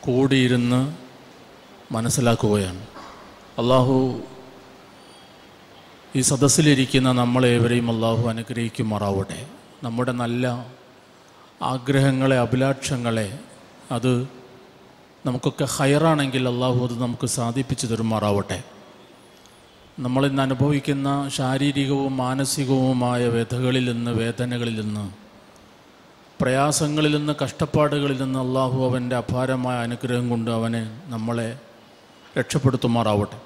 കൂടിയിരുന്ന് മനസ്സിലാക്കുകയാണ്. അള്ളാഹു ഈ സദസ്സിലിരിക്കുന്ന നമ്മളേവരെയും അള്ളാഹു അനുഗ്രഹിക്കുമാറാവട്ടെ. നമ്മുടെ നല്ല ആഗ്രഹങ്ങളെ, അഭിലാഷങ്ങളെ, അത് നമുക്കൊക്കെ ഹൈറാണെങ്കിൽ അള്ളാഹു അത് നമുക്ക് സാധിപ്പിച്ചു തരുമാറാവട്ടെ. നമ്മളിന്ന് അനുഭവിക്കുന്ന ശാരീരികവും മാനസികവുമായ വ്യഥകളിൽ നിന്ന്, വേദനകളിൽ നിന്ന്, പ്രയാസങ്ങളിൽ നിന്ന്, കഷ്ടപ്പാടുകളിൽ നിന്ന് അള്ളാഹു അവൻ്റെ അപാരമായ അനുഗ്രഹം കൊണ്ട് അവനെ നമ്മളെ രക്ഷപ്പെടുത്തുമാറാവട്ടെ.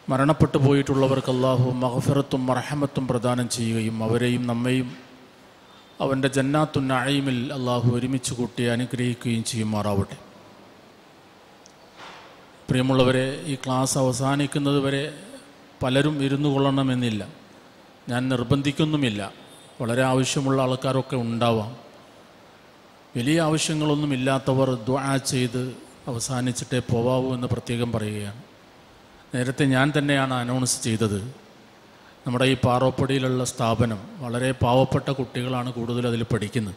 മരണപ്പെട്ടു പോയിട്ടുള്ളവർക്ക് അള്ളാഹു മഗ്ഫിറത്തും റഹ്മത്തും പ്രദാനം ചെയ്യുകയും അവരെയും നമ്മയും അവൻ്റെ ജന്നാത്തുൻ നഈമിൽ അള്ളാഹു ഒരുമിച്ച് കൂട്ടി അനുഗ്രഹിക്കുകയും ചെയ്യുമാറാവട്ടെ. പ്രിയമുള്ളവരെ, ഈ ക്ലാസ് അവസാനിക്കുന്നത് വരെ പലരും ഇരുന്നു കൊള്ളണമെന്നില്ല. ഞാൻ നിർബന്ധിക്കുന്നുമില്ല. വളരെ ആവശ്യമുള്ള ആൾക്കാരൊക്കെ ഉണ്ടാവാം. വലിയ ആവശ്യങ്ങളൊന്നുമില്ലാത്തവർ ദുആ ചെയ്ത് അവസാനിച്ചിട്ടേ പോവാവൂ എന്ന് പ്രത്യേകം പറയുകയാണ്. നേരത്തെ ഞാൻ തന്നെയാണ് അനൗൺസ് ചെയ്തത്. നമ്മുടെ ഈ പാറോപ്പടിയിലുള്ള സ്ഥാപനം വളരെ പാവപ്പെട്ട കുട്ടികളാണ് കൂടുതൽ അതിൽ പഠിക്കുന്നത്.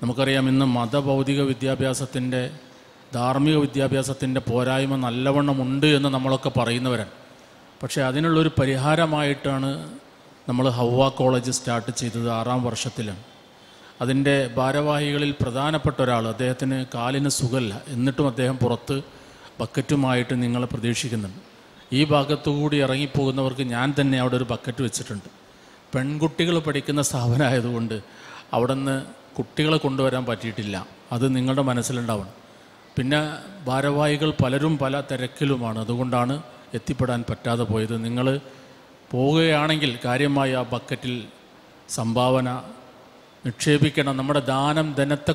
നമുക്കറിയാം, ഇന്ന് മതഭൗതിക വിദ്യാഭ്യാസത്തിൻ്റെ, ധാർമ്മിക വിദ്യാഭ്യാസത്തിൻ്റെ പോരായ്മ നല്ലവണ്ണമുണ്ട് എന്ന് നമ്മളൊക്കെ പറയുന്നവരാണ്. പക്ഷേ അതിനുള്ളൊരു പരിഹാരമായിട്ടാണ് നമ്മൾ ഹവ്വ കോളേജ് സ്റ്റാർട്ട് ചെയ്തത്. 6ാം വർഷത്തിലാണ്. അതിൻ്റെ ഭാരവാഹികളിൽ പ്രധാനപ്പെട്ട ഒരാൾ, അദ്ദേഹത്തിന് കാലിന് സുഖമില്ല, എന്നിട്ടും അദ്ദേഹം പുറത്ത് ബക്കറ്റുമായിട്ട് നിങ്ങളെ പ്രതീക്ഷിക്കുന്നുണ്ട്. ഈ ഭാഗത്തുകൂടി ഇറങ്ങിപ്പോകുന്നവർക്ക് ഞാൻ തന്നെ അവിടെ ഒരു ബക്കറ്റ് വെച്ചിട്ടുണ്ട്. പെൺകുട്ടികൾ പഠിക്കുന്ന സ്ഥാപനമായതുകൊണ്ട് അവിടെ നിന്ന് കുട്ടികളെ കൊണ്ടുവരാൻ പറ്റിയിട്ടില്ല. അത് നിങ്ങളുടെ മനസ്സിലുണ്ടാവണം. പിന്നെ ഭാരവാഹികൾ പലരും പല തിരക്കിലുമാണ്, അതുകൊണ്ടാണ് എത്തിപ്പെടാൻ പറ്റാതെ പോയത്. നിങ്ങൾ പോവുകയാണെങ്കിൽ കാര്യമായി ആ ബക്കറ്റിൽ സംഭാവന നിക്ഷേപിക്കണം. നമ്മുടെ ദാനം ധനത്തെ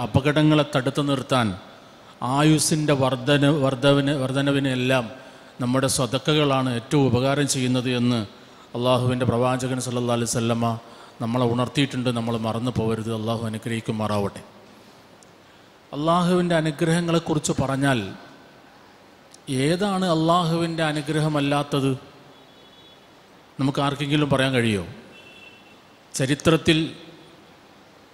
അപകടങ്ങളെ തടുത്തു നിർത്താൻ, ആയുസ്സിൻ്റെ വർധനവിനെല്ലാം നമ്മുടെ സ്വതക്കകളാണ് ഏറ്റവും ഉപകാരം ചെയ്യുന്നത് എന്ന് അള്ളാഹുവിൻ്റെ പ്രവാചകൻ സല്ലല്ലാഹു അലൈഹി വസല്ലമ നമ്മളെ ഉണർത്തിയിട്ടുണ്ട്. നമ്മൾ മറന്നു പോകരുത്. അള്ളാഹു അനുഗ്രഹിക്കുമാറാവട്ടെ. അള്ളാഹുവിൻ്റെ അനുഗ്രഹങ്ങളെക്കുറിച്ച് പറഞ്ഞാൽ ഏതാണ് അള്ളാഹുവിൻ്റെ അനുഗ്രഹമല്ലാത്തത്? നമുക്ക് ആർക്കെങ്കിലും പറയാൻ കഴിയുമോ? ചരിത്രത്തിൽ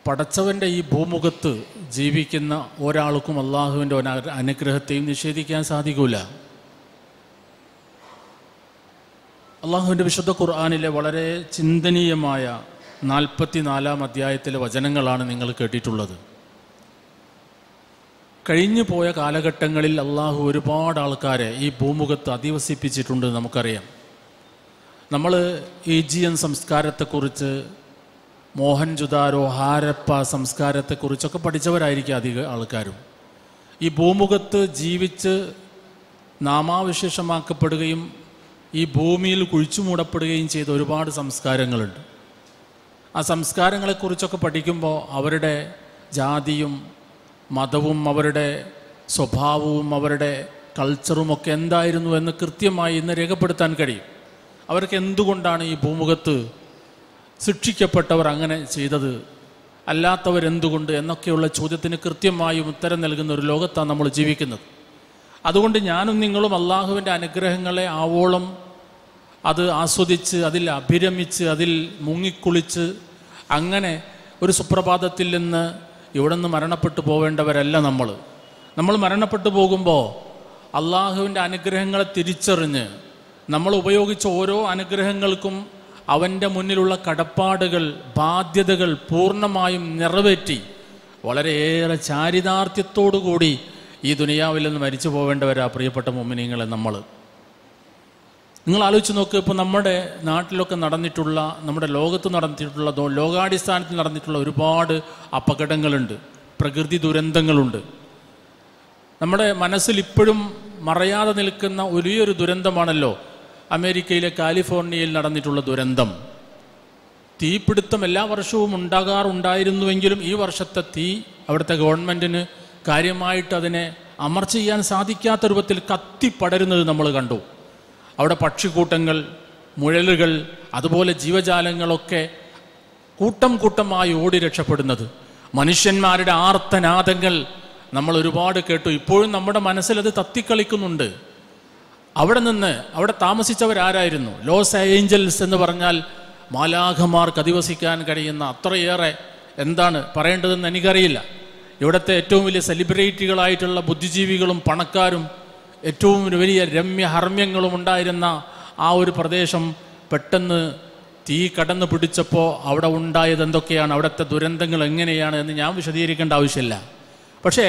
പടച്ചവൻ്റെ ഈ ഭൂമുഖത്ത് ജീവിക്കുന്ന ഒരാൾക്കും അള്ളാഹുവിൻ്റെ അനുഗ്രഹത്തെയും നിഷേധിക്കാൻ സാധിക്കില്ല. അള്ളാഹുവിൻ്റെ വിശുദ്ധ ഖുർആനിലെ വളരെ ചിന്തനീയമായ 44-ാം അധ്യായത്തിലെ വചനങ്ങളാണ് നിങ്ങൾ കേട്ടിട്ടുള്ളത്. കഴിഞ്ഞു പോയ കാലഘട്ടങ്ങളിൽ അള്ളാഹു ഒരുപാട് ആൾക്കാരെ ഈ ഭൂമുഖത്ത് അധിവസിപ്പിച്ചിട്ടുണ്ട്. നമുക്കറിയാം. നമ്മൾ ഈജിയൻ സംസ്കാരത്തെക്കുറിച്ച്, മോഹൻജുദാരോ, ഹാരപ്പ സംസ്കാരത്തെക്കുറിച്ചൊക്കെ പഠിച്ചവരായിരിക്കും അധിക ആൾക്കാരും. ഈ ഭൂമുഖത്ത് ജീവിച്ച് നാമാവിശേഷമാക്കപ്പെടുകയും ഈ ഭൂമിയിൽ കുഴിച്ചു മൂടപ്പെടുകയും ചെയ്ത ഒരുപാട് സംസ്കാരങ്ങളുണ്ട്. ആ സംസ്കാരങ്ങളെക്കുറിച്ചൊക്കെ പഠിക്കുമ്പോൾ അവരുടെ ജാതിയും മതവും അവരുടെ സ്വഭാവവും അവരുടെ കൾച്ചറുമൊക്കെ എന്തായിരുന്നു എന്ന് കൃത്യമായി ഇന്ന് രേഖപ്പെടുത്താൻ കഴിയും. അവർക്ക് എന്തുകൊണ്ടാണ് ഈ ഭൂമുഖത്ത് ശിക്ഷിക്കപ്പെട്ടവർ അങ്ങനെ ചെയ്തത്, അല്ലാത്തവരെന്തുകൊണ്ട് എന്നൊക്കെയുള്ള ചോദ്യത്തിന് കൃത്യമായും ഉത്തരം നൽകുന്ന ഒരു ലോകത്താണ് നമ്മൾ ജീവിക്കുന്നത്. അതുകൊണ്ട് ഞാനും നിങ്ങളും അള്ളാഹുവിൻ്റെ അനുഗ്രഹങ്ങളെ ആവോളം അത് ആസ്വദിച്ച്, അതിൽ അഭിരമിച്ച്, അതിൽ മുങ്ങിക്കുളിച്ച്, അങ്ങനെ ഒരു സുപ്രഭാതത്തിൽ നിന്ന് ഇവിടെ നിന്ന് മരണപ്പെട്ടു പോവേണ്ടവരല്ല. നമ്മൾ മരണപ്പെട്ടു പോകുമ്പോൾ അള്ളാഹുവിൻ്റെ അനുഗ്രഹങ്ങളെ തിരിച്ചറിഞ്ഞ് നമ്മൾ ഉപയോഗിച്ച ഓരോ അനുഗ്രഹങ്ങൾക്കും അവൻ്റെ മുന്നിലുള്ള കടപ്പാടുകൾ, ബാധ്യതകൾ പൂർണ്ണമായും നിറവേറ്റി വളരെയേറെ ചാരിതാർത്ഥ്യത്തോടുകൂടി ഈ ദുനിയാവിൽ നിന്ന് മരിച്ചു പോവേണ്ടവരാ പ്രിയപ്പെട്ട മുഅ്മിനീങ്ങളെ. നിങ്ങൾ ആലോചിച്ച് നോക്ക്. ഇപ്പോൾ നമ്മുടെ നാട്ടിലൊക്കെ നടന്നിട്ടുള്ള, നമ്മുടെ ലോകത്ത് നടന്നിട്ടുള്ള, ലോകാടിസ്ഥാനത്തിൽ നടന്നിട്ടുള്ള ഒരുപാട് അപകടങ്ങളുണ്ട്, പ്രകൃതി ദുരന്തങ്ങളുണ്ട്. നമ്മുടെ മനസ്സിൽ ഇപ്പോഴും മറയാതെ നിൽക്കുന്ന വലിയൊരു ദുരന്തമാണല്ലോ അമേരിക്കയിലെ കാലിഫോർണിയയിൽ നടന്നിട്ടുള്ള ദുരന്തം. തീപിടുത്തം എല്ലാ വർഷവും ഉണ്ടായിരുന്നുവെങ്കിലും ഈ വർഷത്തെ തീ അവിടുത്തെ ഗവൺമെൻറ്റിന് കാര്യമായിട്ട് അതിനെ അമർച്ച ചെയ്യാൻ സാധിക്കാത്ത രൂപത്തിൽ കത്തിപ്പടരുന്നത് നമ്മൾ കണ്ടു. അവിടെ പക്ഷിക്കൂട്ടങ്ങൾ, മുയലുകൾ, അതുപോലെ ജീവജാലങ്ങളൊക്കെ കൂട്ടമായി ഓടി രക്ഷപ്പെടുന്നത്, മനുഷ്യന്മാരുടെ ആർത്തനാദങ്ങൾ നമ്മൾ ഒരുപാട് കേട്ടു. ഇപ്പോഴും നമ്മുടെ മനസ്സിലത് തത്തിക്കളിക്കുന്നുണ്ട്. അവിടെ താമസിച്ചവരാരായിരുന്നു? ലോസ് ഏഞ്ചൽസ് എന്ന് പറഞ്ഞാൽ മാലാഖമാർക്ക് അധിവസിക്കാൻ കഴിയുന്ന അത്രയേറെ, എന്താണ് പറയേണ്ടതെന്ന് എനിക്കറിയില്ല. ഇവിടുത്തെ ഏറ്റവും വലിയ സെലിബ്രിറ്റികളായിട്ടുള്ള ബുദ്ധിജീവികളും പണക്കാരും ഏറ്റവും വലിയ രമ്യഹർമ്മ്യങ്ങളും ഉണ്ടായിരുന്ന ആ ഒരു പ്രദേശം പെട്ടെന്ന് തീ കടന്നു പിടിച്ചപ്പോൾ അവിടെ ഉണ്ടായത് എന്തൊക്കെയാണ്, അവിടുത്തെ ദുരന്തങ്ങൾ എങ്ങനെയാണ് എന്ന് ഞാൻ വിശദീകരിക്കേണ്ട ആവശ്യമില്ല. പക്ഷേ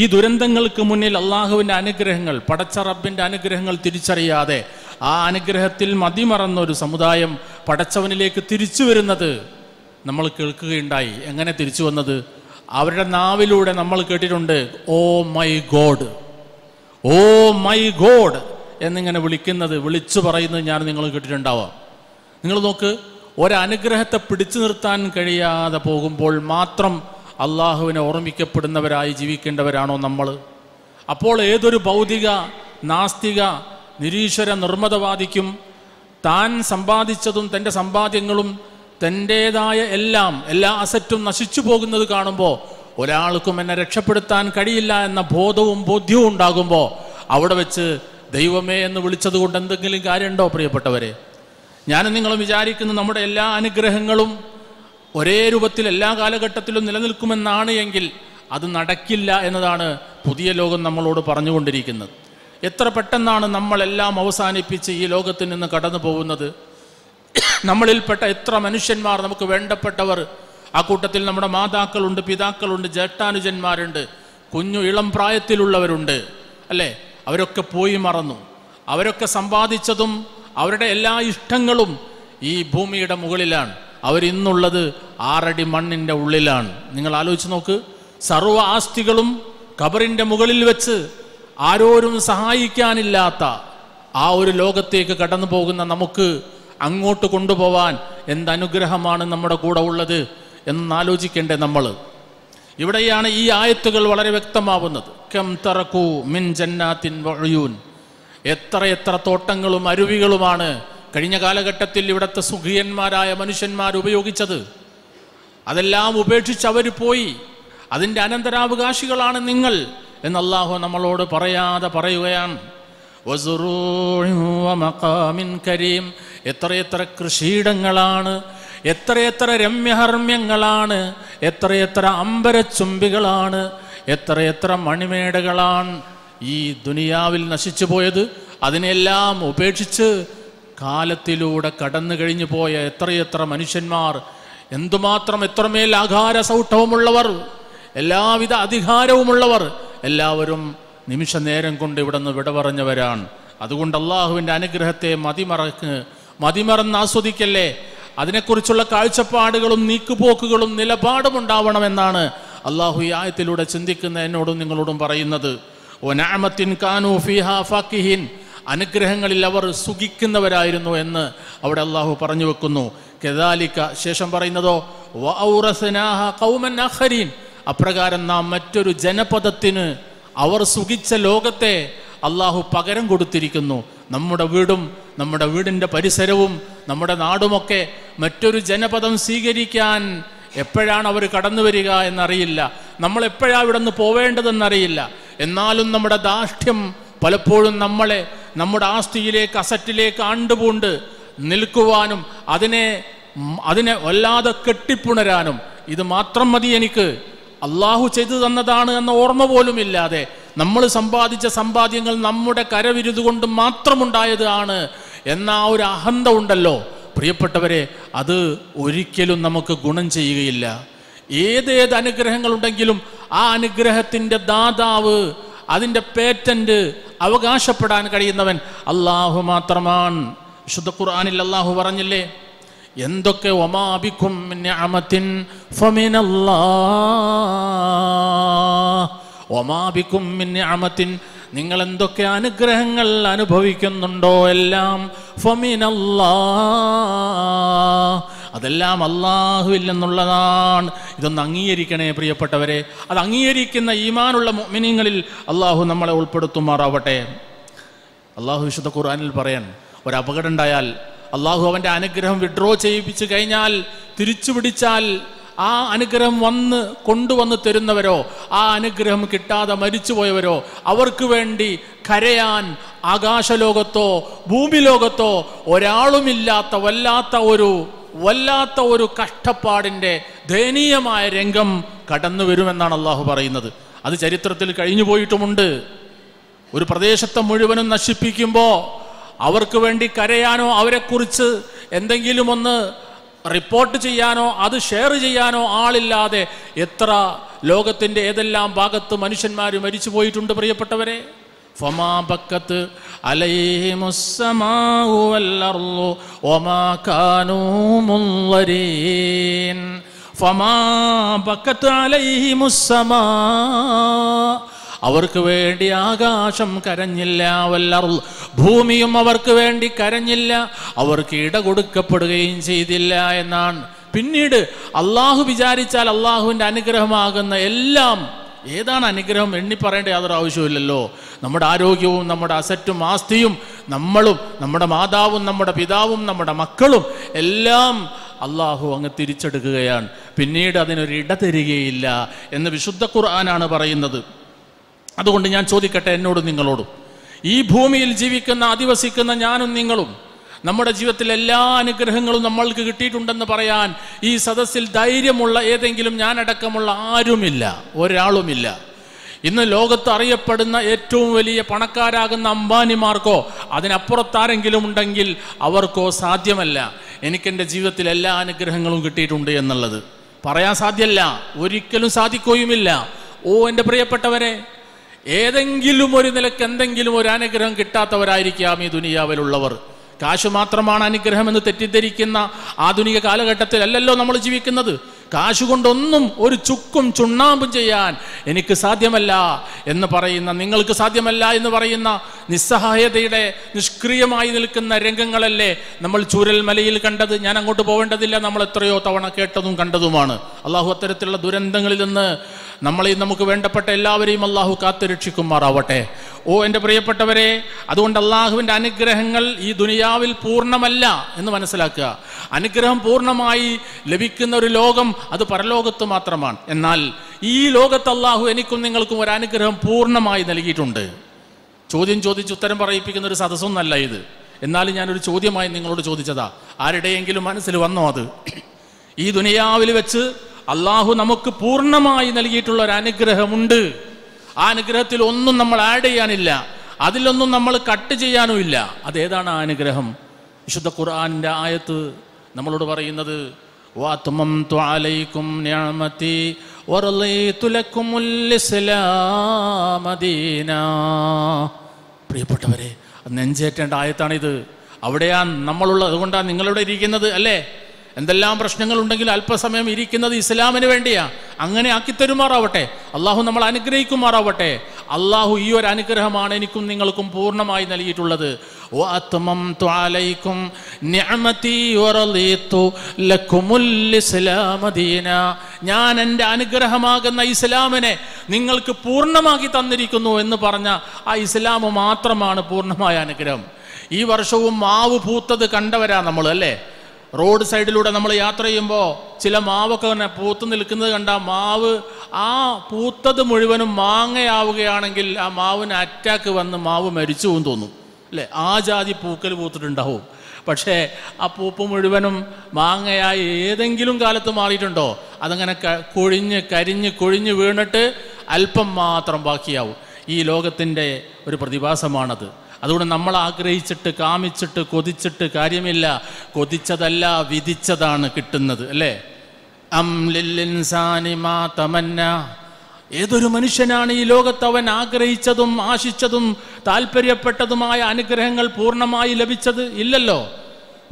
ഈ ദുരന്തങ്ങൾക്ക് മുന്നിൽ അള്ളാഹുവിൻ്റെ അനുഗ്രഹങ്ങൾ, പടച്ച റബ്ബിൻ്റെ അനുഗ്രഹങ്ങൾ തിരിച്ചറിയാതെ ആ അനുഗ്രഹത്തിൽ മതിമറന്നൊരു സമുദായം പടച്ചവനിലേക്ക് തിരിച്ചു വരുന്നത് നമ്മൾ കേൾക്കുകയുണ്ടായി. എങ്ങനെ തിരിച്ചു വന്നത്? അവരുടെ നാവിലൂടെ നമ്മൾ കേട്ടിട്ടുണ്ട്, oh my god, oh my god എന്നിങ്ങനെ വിളിച്ചു പറയുന്നത് ഞാൻ നിങ്ങൾ കേട്ടിട്ടുണ്ടാവാം. നിങ്ങൾ നോക്ക്, ഒരനുഗ്രഹത്തെ പിടിച്ചു നിർത്താൻ കഴിയാതെ പോകുമ്പോൾ മാത്രം അള്ളാഹുവിനെ ഓർമ്മിക്കപ്പെടുന്നവരായി ജീവിക്കേണ്ടവരാണോ നമ്മൾ? അപ്പോൾ ഏതൊരു ഭൗതിക, നാസ്തിക, നിരീശ്വര നിർമ്മതവാദിക്കും താൻ സമ്പാദിച്ചതും തൻ്റെ സമ്പാദ്യങ്ങളും തൻ്റേതായ എല്ലാ അസറ്റും നശിച്ചു പോകുന്നത് കാണുമ്പോൾ ഒരാൾക്കും എന്നെ രക്ഷപ്പെടുത്താൻ കഴിയില്ല എന്ന ബോധ്യവും ഉണ്ടാകുമ്പോൾ അവിടെ വെച്ച് ദൈവമേ എന്ന് വിളിച്ചത് കൊണ്ട് എന്തെങ്കിലും കാര്യമുണ്ടോ? പ്രിയപ്പെട്ടവരെ, ഞാനും നിങ്ങളും വിചാരിക്കുന്ന നമ്മുടെ എല്ലാ അനുഗ്രഹങ്ങളും ഒരേ രൂപത്തിൽ എല്ലാ കാലഘട്ടത്തിലും നിലനിൽക്കുമെന്നാണ് എങ്കിൽ അത് നടക്കില്ല എന്നതാണ് പുതിയ ലോകം നമ്മളോട് പറഞ്ഞുകൊണ്ടിരിക്കുന്നത്. എത്ര പെട്ടെന്നാണ് നമ്മളെല്ലാം അവസാനിപ്പിച്ച് ഈ ലോകത്തിൽ നിന്ന് കടന്നു പോകുന്നത്. നമ്മളിൽപ്പെട്ട എത്ര മനുഷ്യന്മാർ, നമുക്ക് വേണ്ടപ്പെട്ടവർ, ആ കൂട്ടത്തിൽ നമ്മുടെ മാതാക്കളുണ്ട്, പിതാക്കളുണ്ട്, ജ്യേഷ്ഠാനുജന്മാരുണ്ട്, ഇളം പ്രായത്തിലുള്ളവരുണ്ട്, അല്ലേ? അവരൊക്കെ പോയി മറന്നു. അവരൊക്കെ സമ്പാദിച്ചതും അവരുടെ എല്ലാ ഇഷ്ടങ്ങളും ഈ ഭൂമിയുടെ മുകളിലാണ്. അവരിന്നുള്ളത് 6 അടി മണ്ണിൻ്റെ ഉള്ളിലാണ്. നിങ്ങൾ ആലോചിച്ച് നോക്ക്, സർവ്വ ആസ്തികളും ഖബറിൻ്റെ മുകളിൽ വെച്ച് ആരോരും സഹായിക്കാനില്ലാത്ത ആ ഒരു ലോകത്തേക്ക് കടന്നു പോകുന്ന നമുക്ക് അങ്ങോട്ട് കൊണ്ടുപോവാൻ എന്തനുഗ്രഹമാണ് നമ്മുടെ കൂടെ ഉള്ളത് എന്നാലോചിക്കേണ്ടേ നമ്മൾ. ഇവിടെയാണ് ഈ ആയത്തുകൾ വളരെ വ്യക്തമാവുന്നത്. കം തറക്കു മിൻ ജന്നാത്തിൻ വഉയൂൻ, എത്ര തോട്ടങ്ങളും അരുവികളുമാണ് കഴിഞ്ഞ കാലഘട്ടത്തിൽ ഇവിടുത്തെ സുഖിയന്മാരായ മനുഷ്യന്മാർ ഉപയോഗിച്ചത്. അതെല്ലാം ഉപേക്ഷിച്ച് അവർ പോയി. അതിൻ്റെ അനന്തരാവകാശികളാണ് നിങ്ങൾ എന്ന് അല്ലാഹു നമ്മളോട് പറയാതെ പറയുകയാണ്. വമഖാമിൻ കരീം, എത്ര കൃഷിയിടങ്ങളാണ്, എത്ര രമ്യഹർമ്മ്യങ്ങളാണ്, എത്ര അമ്പരച്ചുംബികളാണ്, എത്ര മണിമേടകളാണ് ഈ ദുനിയാവിൽ നശിച്ചു പോയത്. അതിനെല്ലാം ഉപേക്ഷിച്ച് കാലത്തിലൂടെ കടന്നു കഴിഞ്ഞു പോയ എത്ര മനുഷ്യന്മാർ, എത്രമേൽ ആകാര സൗഷ്ഠവമുള്ളവർ, എല്ലാവിധ അധികാരവുമുള്ളവർ, എല്ലാവരും നിമിഷ നേരം കൊണ്ട് ഇവിടെ നിന്ന് വിട പറഞ്ഞവരാണ്. അതുകൊണ്ട് അള്ളാഹുവിൻ്റെ അനുഗ്രഹത്തെ മതിമറന്ന് ആസ്വദിക്കല്ലേ. അതിനെക്കുറിച്ചുള്ള കാഴ്ചപ്പാടുകളും നീക്കുപോക്കുകളും നിലപാടും ഉണ്ടാവണമെന്നാണ് അള്ളാഹു ഈ ആയത്തിലൂടെ ചിന്തിക്കുന്ന എന്നോടും നിങ്ങളോടും പറയുന്നത്. വനഅമത്തിൻ കാനൂ ഫീഹാ ഫാക്കിഹീൻ, അനുഗ്രഹങ്ങളിൽ അവർ സുഖിക്കുന്നവരായിരുന്നു എന്ന് അവിടെ അള്ളാഹു പറഞ്ഞു വെക്കുന്നു. കദാലിക, ശേഷം പറയുന്നതോ വഔറസ്നാഹ ഖൗമൻ ആഖരീൻ, അപ്രകാരം നാം മറ്റൊരു ജനപദത്തിന് അവർ സുഖിച്ച ലോകത്തെ അള്ളാഹു പകരം കൊടുത്തിരിക്കുന്നു. നമ്മുടെ വീടും നമ്മുടെ വീടിൻ്റെ പരിസരവും നമ്മുടെ നാടുമൊക്കെ മറ്റൊരു ജനപദം സ്വീകരിക്കാൻ എപ്പോഴാണ് അവർ കടന്നു വരിക എന്നറിയില്ല. നമ്മൾ എപ്പോഴാണ് ഇവിടെ നിന്ന് പോവേണ്ടതെന്നറിയില്ല. എന്നാലും നമ്മുടെ ധാർഷ്ട്യം പലപ്പോഴും നമ്മളെ നമ്മുടെ ആസ്തിയിലേക്ക്, അസറ്റിലേക്ക് ആണ്ടുപൂണ്ട് നിൽക്കുവാനും അതിനെ വല്ലാതെ കെട്ടിപ്പുണരാനും, ഇത് മാത്രം മതി എനിക്ക്, അള്ളാഹു ചെയ്തു തന്നതാണ് എന്ന ഓർമ്മ പോലും ഇല്ലാതെ നമ്മൾ സമ്പാദിച്ച സമ്പാദ്യങ്ങൾ നമ്മുടെ കരവിരുതുകൊണ്ട് മാത്രമുണ്ടായതാണ് എന്ന ആ ഒരു അഹന്ത ഉണ്ടല്ലോ പ്രിയപ്പെട്ടവരെ, അത് ഒരിക്കലും നമുക്ക് ഗുണം ചെയ്യുകയില്ല. ഏതേത് അനുഗ്രഹങ്ങളുണ്ടെങ്കിലും ആ അനുഗ്രഹത്തിൻ്റെ ദാതാവ്, അതിൻ്റെ പേറ്റന്റ് അവകാശപ്പെടാൻ കഴിയുന്നവൻ അള്ളാഹു മാത്രമാണ്. വിശുദ്ധ ഖുർആനിൽ അള്ളാഹു പറഞ്ഞില്ലേ, എന്തൊക്കെ വമാ ബികും മിൻ നിഅമത്തിൻ ഫമിനല്ലാഹ്, വമാ ബികും മിൻ നിഅമത്തിൻ, നിങ്ങൾ എന്തൊക്കെ അനുഗ്രഹങ്ങൾ അനുഭവിക്കുന്നുണ്ടോ എല്ലാം ഫമിനല്ലാഹ്, അതെല്ലാം അള്ളാഹുവിൽ നിന്നുള്ളതാണ്. ഇതൊന്ന് അംഗീകരിക്കണേ പ്രിയപ്പെട്ടവരെ. അത് അംഗീകരിക്കുന്ന ഈമാനുള്ള മുഅ്മിനീങ്ങളിൽ അള്ളാഹു നമ്മളെ ഉൾപ്പെടുത്തുമാറാവട്ടെ. അള്ളാഹു വിശുദ്ധ ഖുർആനിൽ പറയാൻ, ഒരു അപകടം ഉണ്ടായാൽ അള്ളാഹു അവൻ്റെ അനുഗ്രഹം വിഡ്രോ ചെയ്യിപ്പിച്ചു കഴിഞ്ഞാൽ, തിരിച്ചു പിടിച്ചാൽ, ആ അനുഗ്രഹം കൊണ്ടുവന്ന് തരുന്നവരോ ആ അനുഗ്രഹം കിട്ടാതെ മരിച്ചുപോയവരോ അവർക്ക് വേണ്ടി കരയാൻ ആകാശലോകത്തോ ഭൂമി ലോകത്തോ ഒരാളുമില്ലാത്ത വല്ലാത്ത ഒരു കഷ്ടപ്പാടിൻ്റെ ദയനീയമായ രംഗം കടന്നു വരുമെന്നാണ് അള്ളാഹു പറയുന്നത്. അത് ചരിത്രത്തിൽ കഴിഞ്ഞു പോയിട്ടുമുണ്ട്. ഒരു പ്രദേശത്തെ മുഴുവനും നശിപ്പിക്കുമ്പോൾ അവർക്ക് വേണ്ടി കരയാനോ അവരെക്കുറിച്ച് എന്തെങ്കിലും ഒന്ന് റിപ്പോർട്ട് ചെയ്യാനോ അത് ഷെയർ ചെയ്യാനോ ആളില്ലാതെ എത്ര ലോകത്തിൻ്റെ ഏതെല്ലാം ഭാഗത്ത് മനുഷ്യന്മാർ മരിച്ചു പോയിട്ടുണ്ട് പ്രിയപ്പെട്ടവരെ. ഫമാ ബക്കത്ത് അലൈഹിമുസ്സമാഉ വൽഅർളു വമാ കാനൂ മുൻളരീൻ. ഫമാ ബക്കത്ത് അലൈഹിമുസ്സമാ, അവർക്ക് വേണ്ടി ആകാശം കരഞ്ഞില്ല, വല്ലർള്, ഭൂമിയും അവർക്ക് വേണ്ടി കരഞ്ഞില്ല, അവർക്ക് ഇട കൊടുക്കപ്പെടുകയും ചെയ്തില്ല എന്നാണ്. പിന്നീട് അള്ളാഹു വിചാരിച്ചാൽ അള്ളാഹുവിൻ്റെ അനുഗ്രഹമാകുന്ന എല്ലാം, ഏതാണ് അനുഗ്രഹം എണ്ണി പറയേണ്ട യാതൊരു ആവശ്യമില്ലല്ലോ. നമ്മുടെ ആരോഗ്യവും നമ്മുടെ അസറ്റും ആസ്തിയും നമ്മളും നമ്മുടെ മാതാവും നമ്മുടെ പിതാവും നമ്മുടെ മക്കളും എല്ലാം അള്ളാഹു അങ്ങ് തിരിച്ചെടുക്കുകയാണ്. പിന്നീട് അതിനൊരു ഇട തരികയില്ല എന്ന് വിശുദ്ധ ഖുർആനാണ് പറയുന്നത്. അതുകൊണ്ട് ഞാൻ ചോദിക്കട്ടെ എന്നോടും നിങ്ങളോടും, ഈ ഭൂമിയിൽ ജീവിക്കുന്ന അധിവസിക്കുന്ന ഞാനും നിങ്ങളും നമ്മുടെ ജീവിതത്തിൽ എല്ലാ അനുഗ്രഹങ്ങളും നമ്മൾക്ക് കിട്ടിയിട്ടുണ്ടെന്ന് പറയാൻ ഈ സദസ്സിൽ ധൈര്യമുള്ള ഏതെങ്കിലും ഞാനടക്കമുള്ള ആരുമില്ല, ഒരാളുമില്ല. ഇന്ന് ലോകത്ത് അറിയപ്പെടുന്ന ഏറ്റവും വലിയ പണക്കാരാകുന്ന അംബാനിമാർക്കോ അതിനപ്പുറത്താരെങ്കിലും ഉണ്ടെങ്കിൽ അവർക്കോ സാധ്യമല്ല എനിക്കെൻ്റെ ജീവിതത്തിൽ എല്ലാ അനുഗ്രഹങ്ങളും കിട്ടിയിട്ടുണ്ട് എന്നുള്ളത് പറയാൻ സാധ്യമല്ല, ഒരിക്കലും സാധിക്കുകയുമില്ല. എൻ്റെ പ്രിയപ്പെട്ടവരെ, ഏതെങ്കിലും ഒരു നിലക്ക് എന്തെങ്കിലും ഒരു അനുഗ്രഹം കിട്ടാത്തവരായിരിക്കാം ഈ ദുനിയാവിലുള്ളവർ. കാശ് മാത്രമാണ് അനുഗ്രഹമെന്ന് തെറ്റിദ്ധരിക്കുന്ന ആധുനിക കാലഘട്ടത്തിലല്ലല്ലോ നമ്മൾ ജീവിക്കുന്നത്. കാശ് കൊണ്ടൊന്നും ഒരു ചുക്കും ചുണ്ണാമ്പും ചെയ്യാൻ എനിക്ക് സാധ്യമല്ല എന്ന് പറയുന്ന, നിങ്ങൾക്ക് സാധ്യമല്ല എന്ന് പറയുന്ന നിസ്സഹായതയുടെ നിഷ്ക്രിയമായി നിൽക്കുന്ന രംഗങ്ങളല്ലേ നമ്മൾ ചൂരൽമലയിൽ കണ്ടത്. ഞാൻ അങ്ങോട്ട് പോവേണ്ടതില്ല, നമ്മൾ എത്രയോ തവണ കേട്ടതും കണ്ടതുമാണ്. അള്ളാഹു അത്തരത്തിലുള്ള ദുരന്തങ്ങളിൽ നിന്ന് നമ്മളെയും നമുക്ക് വേണ്ടപ്പെട്ട എല്ലാവരെയും അള്ളാഹു കാത്തുരക്ഷിക്കുമാറാവട്ടെ. എൻ്റെ പ്രിയപ്പെട്ടവരെ, അതുകൊണ്ട് അള്ളാഹുവിൻ്റെ അനുഗ്രഹങ്ങൾ ഈ ദുനിയാവിൽ പൂർണ്ണമല്ല എന്ന് മനസ്സിലാക്കുക. അനുഗ്രഹം പൂർണ്ണമായി ലഭിക്കുന്ന ഒരു ലോകം അത് പരലോകത്ത് മാത്രമാണ്. എന്നാൽ ഈ ലോകത്ത് അള്ളാഹു എനിക്കും നിങ്ങൾക്കും ഒരു അനുഗ്രഹം പൂർണ്ണമായി നൽകിയിട്ടുണ്ട്. ചോദ്യം ചോദിച്ച് ഉത്തരം പറയിപ്പിക്കുന്ന ഒരു സദസ്സൊന്നല്ല ഇത്. എന്നാലും ഞാനൊരു ചോദ്യമായി നിങ്ങളോട് ചോദിച്ചതാ. ആരുടെയെങ്കിലും മനസ്സിൽ വന്നോ അത്? ഈ ദുനിയാവിൽ വെച്ച് അള്ളാഹു നമുക്ക് പൂർണ്ണമായി നൽകിയിട്ടുള്ള ഒരു അനുഗ്രഹമുണ്ട്. ആ അനുഗ്രഹത്തിൽ ഒന്നും നമ്മൾ ആഡ് ചെയ്യാനില്ല, അതിലൊന്നും നമ്മൾ കട്ട് ചെയ്യാനും ഇല്ല. അതേതാണ് ആ അനുഗ്രഹം? വിശുദ്ധ ഖുർആനിൻ്റെ ആയത്ത് നമ്മളോട് പറയുന്നത്, വഅത്മംതു അലൈക്കും നിഅമതി വറളീതു ലക്കുമുൽ ഇസ്ലാമ ദീനാ. പ്രിയപ്പെട്ടവരെ, നെഞ്ചേറ്റേണ്ട ആയത്താണിത്. അവിടെയാണ് നമ്മളുള്ളത്, അതുകൊണ്ടാണ് നിങ്ങളിവിടെ ഇരിക്കുന്നത് അല്ലേ? എന്തെല്ലാം പ്രശ്നങ്ങളുണ്ടെങ്കിൽ അല്പസമയം ഇരിക്കുന്നത് ഇസ്ലാമിന് വേണ്ടിയാ. അങ്ങനെ ആക്കിത്തരുമാറാവട്ടെ, അള്ളാഹു നമ്മൾ അനുഗ്രഹിക്കുമാറാവട്ടെ. അള്ളാഹു ഈ ഒരു അനുഗ്രഹമാണ് എനിക്കും നിങ്ങൾക്കും പൂർണ്ണമായി നൽകിയിട്ടുള്ളത്. വഅത്മംതു അലൈക്കും നിഅമതി വറളീതു ലക്കുമുൽ ഇസ്ലാമ ദീനാ. ഞാൻ എൻ്റെ അനുഗ്രഹമാകുന്ന ഇസ്ലാമിനെ നിങ്ങൾക്ക് പൂർണ്ണമാക്കി തന്നിരിക്കുന്നു എന്ന് പറഞ്ഞ ആ ഇസ്ലാം മാത്രമാണ് പൂർണ്ണമായ അനുഗ്രഹം. ഈ വർഷവും മാവ് പൂത്തത് കണ്ടവരാ നമ്മൾ അല്ലേ? റോഡ് സൈഡിലൂടെ നമ്മൾ യാത്ര ചെയ്യുമ്പോൾ ചില മാവൊക്കെ തന്നെ പൂത്ത് നിൽക്കുന്നത് കണ്ട മാവ്, ആ പൂത്തത് മുഴുവനും മാങ്ങയാവുകയാണെങ്കിൽ ആ മാവിന് അറ്റാക്ക് വന്ന് മാവ് മരിച്ചു എന്ന് തോന്നും അല്ലേ? ആ ജാതി പൂക്കൽ പൂത്തിട്ടുണ്ടാവും. പക്ഷേ ആ പൂപ്പ് മുഴുവനും മാങ്ങയായി ഏതെങ്കിലും കാലത്ത് മാറിയിട്ടുണ്ടോ? അതങ്ങനെ കരിഞ്ഞ് വീണിട്ട് അല്പം മാത്രം ബാക്കിയാവും. ഈ ലോകത്തിൻ്റെ ഒരു പ്രതിഭാസമാണത്. അതുകൊണ്ട് നമ്മൾ ആഗ്രഹിച്ചിട്ട് കാമിച്ചിട്ട് കൊതിച്ചിട്ട് കാര്യമില്ല. കൊതിച്ചതല്ല, വിധിച്ചതാണ് കിട്ടുന്നത് അല്ലേ? അം ലിൽ ഇൻസാനി മാ തമന്ന. ഏതൊരു മനുഷ്യനാണ് ഈ ലോകത്ത് അവൻ ആഗ്രഹിച്ചതും ആശിച്ചതും താല്പര്യപ്പെട്ടതുമായ അനുഗ്രഹങ്ങൾ പൂർണ്ണമായി ലഭിച്ചത്? ഇല്ലല്ലോ.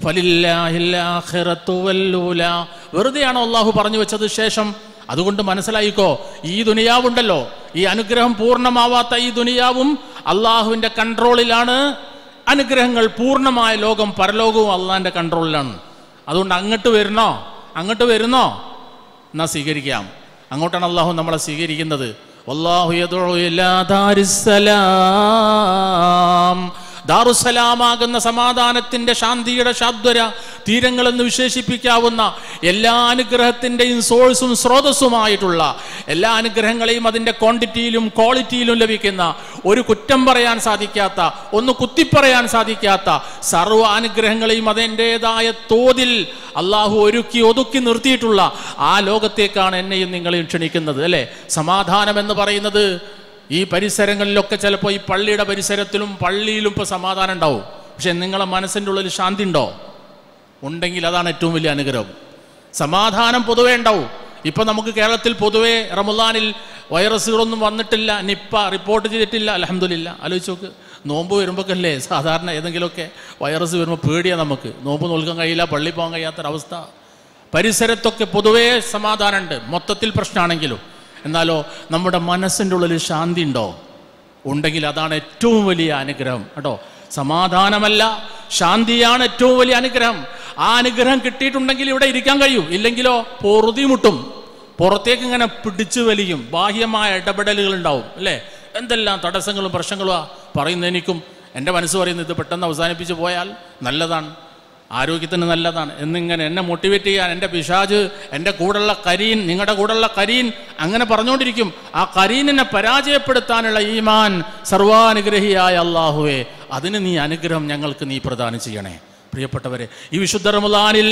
ഫലില്ലാഹിൽ ആഖിറത്തു വല്ലൂല. വെറുതെയാണോ അള്ളാഹു പറഞ്ഞു വെച്ചത് ശേഷം? അതുകൊണ്ട് മനസ്സിലായിക്കോ, ഈ ദുനിയാവുണ്ടല്ലോ, ഈ അനുഗ്രഹം പൂർണ്ണമാവാത്ത ഈ ദുനിയാവും അള്ളാഹുവിൻ്റെ കൺട്രോളിലാണ്. അനുഗ്രഹങ്ങൾ പൂർണ്ണമായ ലോകം, പരലോകവും അള്ളാഹിൻ്റെ കൺട്രോളിലാണ്. അതുകൊണ്ട് അങ്ങോട്ട് വരുന്നോ എന്നാ സ്വീകരിക്കാം. അങ്ങോട്ടാണ് അള്ളാഹു നമ്മളെ സ്വീകരിക്കുന്നത്. വല്ലാഹു യദ്ഉ ഇലാ ദാരിസ്സലാം. ദാറുസ്സലാമാകുന്ന സമാധാനത്തിൻ്റെ ശാന്തിയുടെ ശാദ്വര തീരങ്ങളെന്ന് വിശേഷിപ്പിക്കാവുന്ന എല്ലാ അനുഗ്രഹത്തിൻ്റെയും സോഴ്സും സ്രോതസ്സുമായിട്ടുള്ള എല്ലാ അനുഗ്രഹങ്ങളെയും അതിൻ്റെ ക്വാണ്ടിറ്റിയിലും ക്വാളിറ്റിയിലും ലഭിക്കുന്ന, ഒരു കുറ്റം പറയാൻ സാധിക്കാത്ത, ഒന്ന് കുത്തിപ്പറയാൻ സാധിക്കാത്ത സർവ്വ അനുഗ്രഹങ്ങളെയും അതിൻ്റെതായ തോതിൽ അള്ളാഹു ഒരുക്കി ഒതുക്കി നിർത്തിയിട്ടുള്ള ആ ലോകത്തേക്കാണ് എന്നെയും നിങ്ങളെയും ക്ഷണിക്കുന്നത്, അല്ലേ? സമാധാനം എന്ന് പറയുന്നത് ഈ പരിസരങ്ങളിലൊക്കെ ചിലപ്പോൾ ഈ പള്ളിയുടെ പരിസരത്തിലും പള്ളിയിലും ഇപ്പോൾ സമാധാനം ഉണ്ടാവും. പക്ഷെ നിങ്ങളെ മനസ്സിൻ്റെ ഉള്ളിൽ ശാന്തി ഉണ്ടോ? ഉണ്ടെങ്കിൽ അതാണ് ഏറ്റവും വലിയ അനുഗ്രഹം. സമാധാനം പൊതുവേ ഉണ്ടാവും. ഇപ്പം നമുക്ക് കേരളത്തിൽ പൊതുവേ റമദാനിൽ വൈറസുകളൊന്നും വന്നിട്ടില്ല, നിപ്പ റിപ്പോർട്ട് ചെയ്തിട്ടില്ല, അൽഹംദുലില്ലാ. ആലോചിച്ച് നോക്ക്, നോമ്പ് വരുമ്പോഴല്ലേ സാധാരണ ഏതെങ്കിലുമൊക്കെ വൈറസ് വരുമ്പോൾ പേടിയാണ് നമുക്ക്. നോമ്പ് നോൽക്കാൻ കഴിയില്ല, പള്ളി പോകാൻ കഴിയാത്തൊരവസ്ഥ. പരിസരത്തൊക്കെ പൊതുവേ സമാധാനമുണ്ട്, മൊത്തത്തിൽ പ്രശ്നമാണെങ്കിലും. എന്നാലോ നമ്മുടെ മനസ്സിൻ്റെ ഉള്ളിൽ ശാന്തി ഉണ്ടോ? ഉണ്ടെങ്കിൽ അതാണ് ഏറ്റവും വലിയ അനുഗ്രഹം കേട്ടോ. സമാധാനമല്ല, ശാന്തിയാണ് ഏറ്റവും വലിയ അനുഗ്രഹം. ആ അനുഗ്രഹം കിട്ടിയിട്ടുണ്ടെങ്കിൽ ഇവിടെ ഇരിക്കാൻ കഴിയും, ഇല്ലെങ്കിലോ പൊറുതിമുട്ടും, പുറത്തേക്ക് ഇങ്ങനെ പിടിച്ചു വലിയും, ബാഹ്യമായ ഇടപെടലുകൾ ഉണ്ടാവും, അല്ലേ? എന്തെല്ലാം തടസ്സങ്ങളും പ്രശ്നങ്ങളും പറയുന്ന എനിക്കും എൻ്റെ മനസ്സ് പറയുന്നത് ഇത് പെട്ടെന്ന് അവസാനിപ്പിച്ച് പോയാൽ നല്ലതാണ്, ആരോഗ്യത്തിന് നല്ലതാണ് എന്നിങ്ങനെ എന്നെ മോട്ടിവേറ്റ് ചെയ്യാൻ എൻ്റെ പിശാച്, എൻ്റെ കൂടെയുള്ള കരീൻ, നിങ്ങളുടെ കൂടെയുള്ള കരീൻ അങ്ങനെ പറഞ്ഞുകൊണ്ടിരിക്കും. ആ കരീനിനെ പരാജയപ്പെടുത്താനുള്ള ഈമാൻ സർവാനുഗ്രഹിയായ അള്ളാഹുവേ, അതിന് നീ അനുഗ്രഹം ഞങ്ങൾക്ക് നീ പ്രദാനം ചെയ്യണേ. പ്രിയപ്പെട്ടവരെ, ഈ വിശുദ്ധ റമദാനിൽ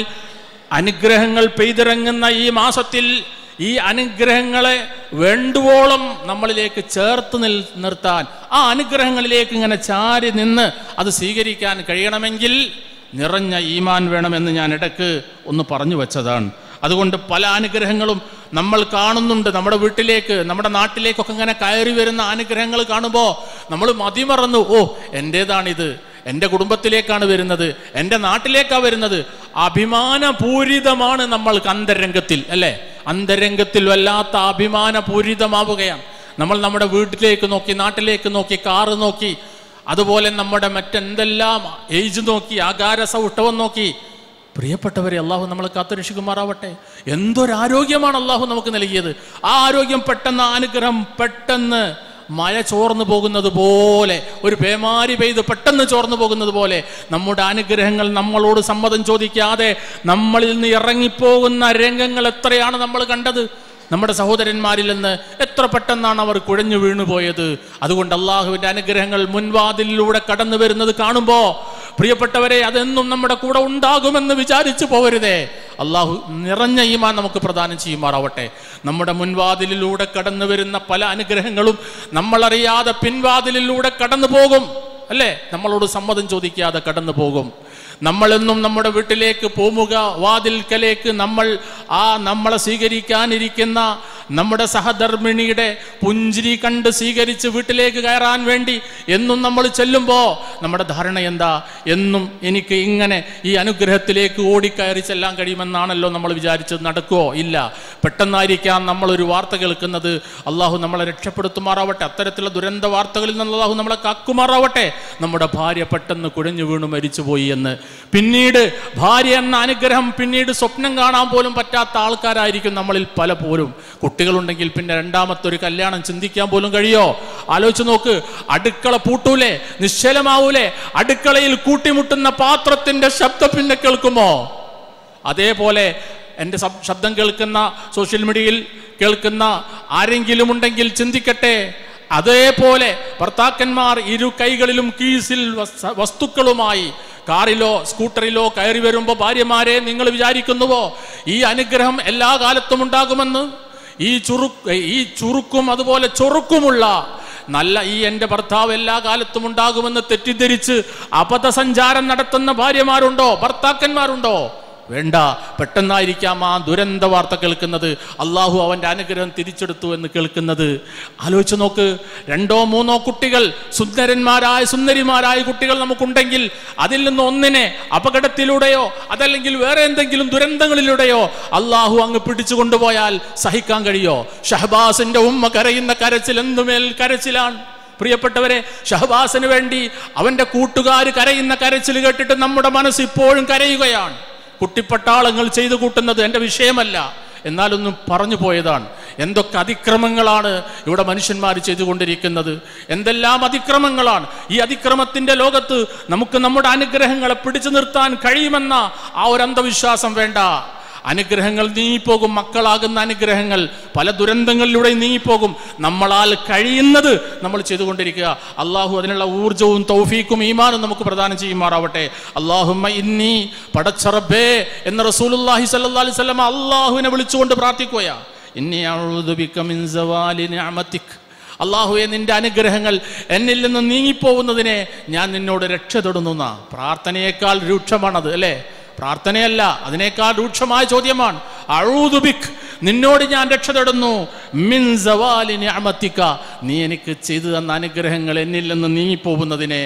അനുഗ്രഹങ്ങൾ പെയ്തിറങ്ങുന്ന ഈ മാസത്തിൽ ഈ അനുഗ്രഹങ്ങളെ വേണ്ടുവോളം നമ്മളിലേക്ക് ചേർത്ത് നിർത്താൻ, ആ അനുഗ്രഹങ്ങളിലേക്ക് ഇങ്ങനെ ചാരി നിന്ന് അത് സ്വീകരിക്കാൻ കഴിയണമെങ്കിൽ നിറഞ്ഞ ഈമാൻ വേണമെന്ന് ഞാൻ ഇടയ്ക്ക് ഒന്ന് പറഞ്ഞു വെച്ചതാണ്. അതുകൊണ്ട് പല അനുഗ്രഹങ്ങളും നമ്മൾ കാണുന്നുണ്ട്. നമ്മുടെ വീട്ടിലേക്ക്, നമ്മുടെ നാട്ടിലേക്കൊക്കെ ഇങ്ങനെ കയറി വരുന്ന അനുഗ്രഹങ്ങൾ കാണുമ്പോൾ നമ്മൾ മതിമറന്നു, ഓ എൻ്റേതാണിത്, എൻ്റെ കുടുംബത്തിലേക്കാണ് വരുന്നത്, എൻ്റെ നാട്ടിലേക്കാണ് വരുന്നത്. അഭിമാനപൂരിതമാണ് നമ്മൾക്ക് അന്തരംഗത്തിൽ, അല്ലേ? അന്തരംഗത്തിൽ വല്ലാത്ത അഭിമാനപൂരിതമാവുകയാണ് നമ്മൾ. നമ്മുടെ വീട്ടിലേക്ക് നോക്കി, നാട്ടിലേക്ക് നോക്കി, കാറ് നോക്കി, അതുപോലെ നമ്മുടെ മറ്റെന്തെല്ലാം ഏജ് നോക്കി, ആകാര സൗഷ്ഠവം നോക്കി. പ്രിയപ്പെട്ടവരെ, അള്ളാഹു നമ്മളെ കാത്തുരക്ഷിക്കുമാറാവട്ടെ. എന്തൊരാരോഗ്യമാണ് അള്ളാഹു നമുക്ക് നൽകിയത്. ആ ആരോഗ്യം പെട്ടെന്ന്, അനുഗ്രഹം പെട്ടെന്ന് മഴ ചോർന്നു പോകുന്നത് പോലെ, ഒരു പേമാരി പെയ്ത് പെട്ടെന്ന് ചോർന്നു പോകുന്നത് പോലെ നമ്മുടെ അനുഗ്രഹങ്ങൾ നമ്മളോട് സമ്മതം ചോദിക്കാതെ നമ്മളിൽ നിന്ന് ഇറങ്ങിപ്പോകുന്ന രംഗങ്ങൾ എത്രയാണ് നമ്മൾ കണ്ടത്. നമ്മുടെ സഹോദരന്മാരിൽ നിന്ന് എത്ര പെട്ടെന്നാണ് അവർ കുഴഞ്ഞു വീണുപോയത്. അതുകൊണ്ട് അള്ളാഹുവിൻ്റെ അനുഗ്രഹങ്ങൾ മുൻവാതിലിലൂടെ കടന്നു വരുന്നത് കാണുമ്പോൾ പ്രിയപ്പെട്ടവരെ, അതെന്നും നമ്മുടെ കൂടെ ഉണ്ടാകുമെന്ന് വിചാരിച്ചു പോകരുതേ. അള്ളാഹു നിറഞ്ഞ ഈമാൻ നമുക്ക് പ്രദാനം ചെയ്യുമാറാവട്ടെ. നമ്മുടെ മുൻവാതിലിലൂടെ കടന്നു വരുന്ന പല അനുഗ്രഹങ്ങളും നമ്മളറിയാതെ പിൻവാതിലിലൂടെ കടന്നു പോകും, അല്ലേ? നമ്മളോട് സമ്മതം ചോദിക്കാതെ കടന്നു പോകും. നമ്മളെന്നും നമ്മുടെ വീട്ടിലേക്ക് പോമുക വാതിൽക്കലേക്ക് നമ്മളെ സ്വീകരിക്കാനിരിക്കുന്ന നമ്മുടെ സഹധർമ്മിണിയുടെ പുഞ്ചിരി കണ്ട് സ്വീകരിച്ച് വീട്ടിലേക്ക് കയറാൻ വേണ്ടി എന്നും നമ്മൾ ചെല്ലുമ്പോൾ നമ്മുടെ ധാരണ എന്താ? എന്നും എനിക്ക് ഇങ്ങനെ ഈ അനുഗ്രഹത്തിലേക്ക് ഓടിക്കയറി ചെല്ലാൻ കഴിയുമെന്നാണല്ലോ നമ്മൾ വിചാരിച്ചത്. നടക്കുമോ? ഇല്ല. പെട്ടെന്നായിരിക്കാം നമ്മളൊരു വാർത്ത കേൾക്കുന്നത്. അള്ളാഹു നമ്മളെ രക്ഷപ്പെടുത്തുമാറാവട്ടെ. അത്തരത്തിലുള്ള ദുരന്ത വാർത്തകളിൽ നിന്ന് അള്ളാഹു നമ്മളെ കാക്കുമാറാവട്ടെ. നമ്മുടെ ഭാര്യ പെട്ടെന്ന് കുഴഞ്ഞു വീണു മരിച്ചുപോയി എന്ന്. പിന്നീട് ഭാര്യ എന്ന അനുഗ്രഹം പിന്നീട് സ്വപ്നം കാണാൻ പോലും പറ്റാത്ത ആൾക്കാരായിരിക്കും നമ്മളിൽ പലപ്പോഴും. കുട്ടികളുണ്ടെങ്കിൽ പിന്നെ രണ്ടാമത്തെ ഒരു കല്യാണം ചിന്തിക്കാൻ പോലും കഴിയോ? ആലോചിച്ച് നോക്ക്. അടുക്കള പൂട്ടൂലേ? നിശ്ചലമാവൂലേ? അടുക്കളയിൽ കൂട്ടിമുട്ടുന്ന പാത്രത്തിന്റെ ശബ്ദം പിന്നെ കേൾക്കുമോ? അതേപോലെ എൻ്റെ ശബ്ദം കേൾക്കുന്ന, സോഷ്യൽ മീഡിയയിൽ കേൾക്കുന്ന ആരെങ്കിലും ഉണ്ടെങ്കിൽ ചിന്തിക്കട്ടെ. അതേപോലെ ഭർത്താക്കന്മാർ ഇരു കൈകളിലും കീസിൽ വസ്തുക്കളുമായി കാറിലോ സ്കൂട്ടറിലോ കയറി വരുമ്പോൾ ഭാര്യമാരെ നിങ്ങൾ വിചാരിക്കുന്നുവോ ഈ അനുഗ്രഹം എല്ലാ കാലത്തും ഉണ്ടാകുമെന്ന്? ഈ ചുറുക്കും അതുപോലെ ചൊറുക്കുമുള്ള നല്ല ഈ എൻ്റെ ഭർത്താവ് എല്ലാ കാലത്തും ഉണ്ടാകുമെന്ന് തെറ്റിദ്ധരിച്ച് അബദ്ധസഞ്ചാരം നടത്തുന്ന ഭാര്യമാരുണ്ടോ? ഭർത്താക്കന്മാരുണ്ടോ? വേണ്ട. പെട്ടെന്നായിരിക്കാം ആ ദുരന്ത വാർത്ത കേൾക്കുന്നത്, അള്ളാഹു അവൻ്റെ അനുഗ്രഹം തിരിച്ചെടുത്തു എന്ന് കേൾക്കുന്നത്. ആലോചിച്ച് നോക്ക്. 2-3 കുട്ടികൾ, സുന്ദരിമാരായ കുട്ടികൾ നമുക്കുണ്ടെങ്കിൽ അതിൽ നിന്ന് ഒന്നിനെ അപകടത്തിലൂടെയോ അതല്ലെങ്കിൽ വേറെ എന്തെങ്കിലും ദുരന്തങ്ങളിലൂടെയോ അള്ളാഹു അങ്ങ് പിടിച്ചു കൊണ്ടുപോയാൽ സഹിക്കാൻ കഴിയോ? ഷഹബാസിന്റെ ഉമ്മ കരയുന്ന കരച്ചിൽ എന്തുമേൽ കരച്ചിലാണ്. പ്രിയപ്പെട്ടവരെ, ഷഹബാസിന് വേണ്ടി അവന്റെ കൂട്ടുകാർ കരയുന്ന കരച്ചിൽ കേട്ടിട്ട് നമ്മുടെ മനസ്സ് ഇപ്പോഴും കരയുകയാണ്. കുട്ടിപ്പട്ടാളങ്ങൾ ചെയ്തു കൂട്ടുന്നത് എൻ്റെ വിഷയമല്ല. എന്നാലൊന്നും പറഞ്ഞു പോയതാണ്. എന്തൊക്കെ അതിക്രമങ്ങളാണ് ഇവിടെ മനുഷ്യന്മാർ ചെയ്തുകൊണ്ടിരിക്കുന്നത്, എന്തെല്ലാം അതിക്രമങ്ങളാണ്. ഈ അതിക്രമത്തിന്റെ ലോകത്ത് നമുക്ക് നമ്മുടെ അനുഗ്രഹങ്ങളെ പിടിച്ചു നിർത്താൻ കഴിയുമെന്ന ആ ഒരു അന്ധവിശ്വാസം വേണ്ട. അനുഗ്രഹങ്ങൾ നീങ്ങിപ്പോകും, മക്കളാകുന്ന അനുഗ്രഹങ്ങൾ പല ദുരന്തങ്ങളിലൂടെ നീങ്ങിപ്പോകും. നമ്മളാൽ കഴിയുന്നത് നമ്മൾ ചെയ്തുകൊണ്ടിരിക്കുക. അള്ളാഹു അതിനുള്ള ഊർജവും തൗഫീക്കും ഈമാനും നമുക്ക് പ്രദാനം ചെയ്യുമാറാവട്ടെ. അല്ലാഹുമ്മ ഇന്നി, പടച്ച റബ്ബേ എന്ന് റസൂലുള്ളാഹി സ്വല്ലല്ലാഹി അലൈഹി വസല്ലം അള്ളാഹുവിനെ വിളിച്ചുകൊണ്ട് പ്രാർത്ഥിക്കുകയാ. ഇന്നി അഊദു ബിക മിൻ സവാലി നിഅമതിക്, അള്ളാഹുവെ നിന്റെ അനുഗ്രഹങ്ങൾ എന്നിൽ നിന്ന് നീങ്ങിപ്പോകുന്നതിനെ ഞാൻ നിന്നോട് രക്ഷ തേടുന്നു. പ്രാർത്ഥനയേക്കാൾ രൂക്ഷമാണത് അല്ലേ? പ്രാർത്ഥനയല്ല, അതിനേക്കാൾ രൂക്ഷമായ ചോദ്യമാണ്. അഊദു ബിക്, നിന്നോട് ഞാൻ രക്ഷ തേടുന്നു. മിൻ സവാലി നിഅമതിക, നീ എനിക്ക് ചെയ്തു തന്ന അനുഗ്രഹങ്ങൾ എന്നിൽ നിന്ന് നീങ്ങിപ്പോകുന്നതിനെ.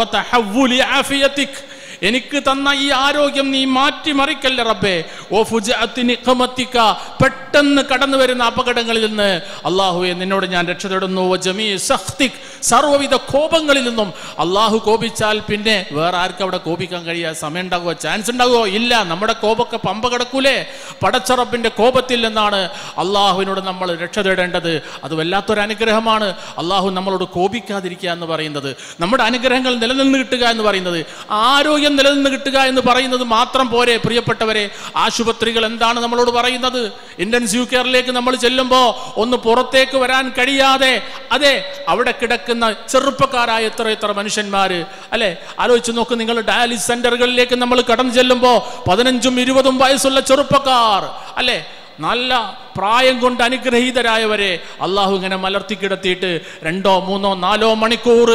വതഹവ്വുലി ആഫിയതിക്, എനിക്ക് തന്ന ഈ ആരോഗ്യം നീ മാറ്റിമറിക്കല്ലേ റബ്ബേ. ഓ ഫുജഅത്തി നിഖമതിക, പെട്ടെന്ന് കടന്നു വരുന്ന അപകടങ്ങളിൽ നിന്ന് അല്ലാഹുവേ നിന്നോട് ഞാൻ രക്ഷ തേടുന്നു. വജമീ സഖ്തിക്, സർവ്വവിധ കോപങ്ങളിൽ നിന്നും. അള്ളാഹു കോപിച്ചാൽ പിന്നെ വേറെ ആർക്കും അവിടെ കോപിക്കാൻ കഴിയാ? സമയം ഉണ്ടാകുമോ? ചാൻസ് ഉണ്ടാകുമോ? ഇല്ല. നമ്മുടെ കോപമൊക്കെ പമ്പ കിടക്കൂലേ? പടച്ച റബ്ബിന്റെ കോപത്തിൽ നിന്നാണ് അള്ളാഹുവിനോട് നമ്മൾ രക്ഷ തേടേണ്ടത്. അത് വല്ലാത്തൊരു അനുഗ്രഹമാണ് അള്ളാഹു നമ്മളോട് കോപിക്കാതിരിക്കുക എന്ന് പറയുന്നത്. നമ്മുടെ അനുഗ്രഹങ്ങൾ നിലനിന്ന് കിട്ടുക എന്ന് പറയുന്നത്, ആരോഗ്യം നിലനിന്ന് കിട്ടുക എന്ന് പറയുന്നത് മാത്രം പോരെ പ്രിയപ്പെട്ടവരെ. ആശുപത്രികൾ എന്താണ് നമ്മളോട് പറയുന്നത്? ഇന്റൻസീവ് കെയറിലേക്ക് നമ്മൾ ചെല്ലുമ്പോൾ ഒന്ന് പുറത്തേക്ക് വരാൻ കഴിയാതെ അതെ അവിടെ കിടക്കുന്ന ചെറുപ്പക്കാരായ എത്ര മനുഷ്യന്മാര് അല്ലെ? ആലോചിച്ച് നോക്ക് നിങ്ങൾ. ഡയാലിസിസ് സെന്ററുകളിലേക്ക് നമ്മൾ കടന്നു ചെല്ലുമ്പോൾ 15ഉം 20ഉം വയസ്സുള്ള ചെറുപ്പക്കാർ അല്ലെ, നല്ല പ്രായം കൊണ്ട് അനുഗ്രഹീതരായവരെ അള്ളാഹു ഇങ്ങനെ മലർത്തി കിടത്തിയിട്ട് 2, 3, 4 മണിക്കൂർ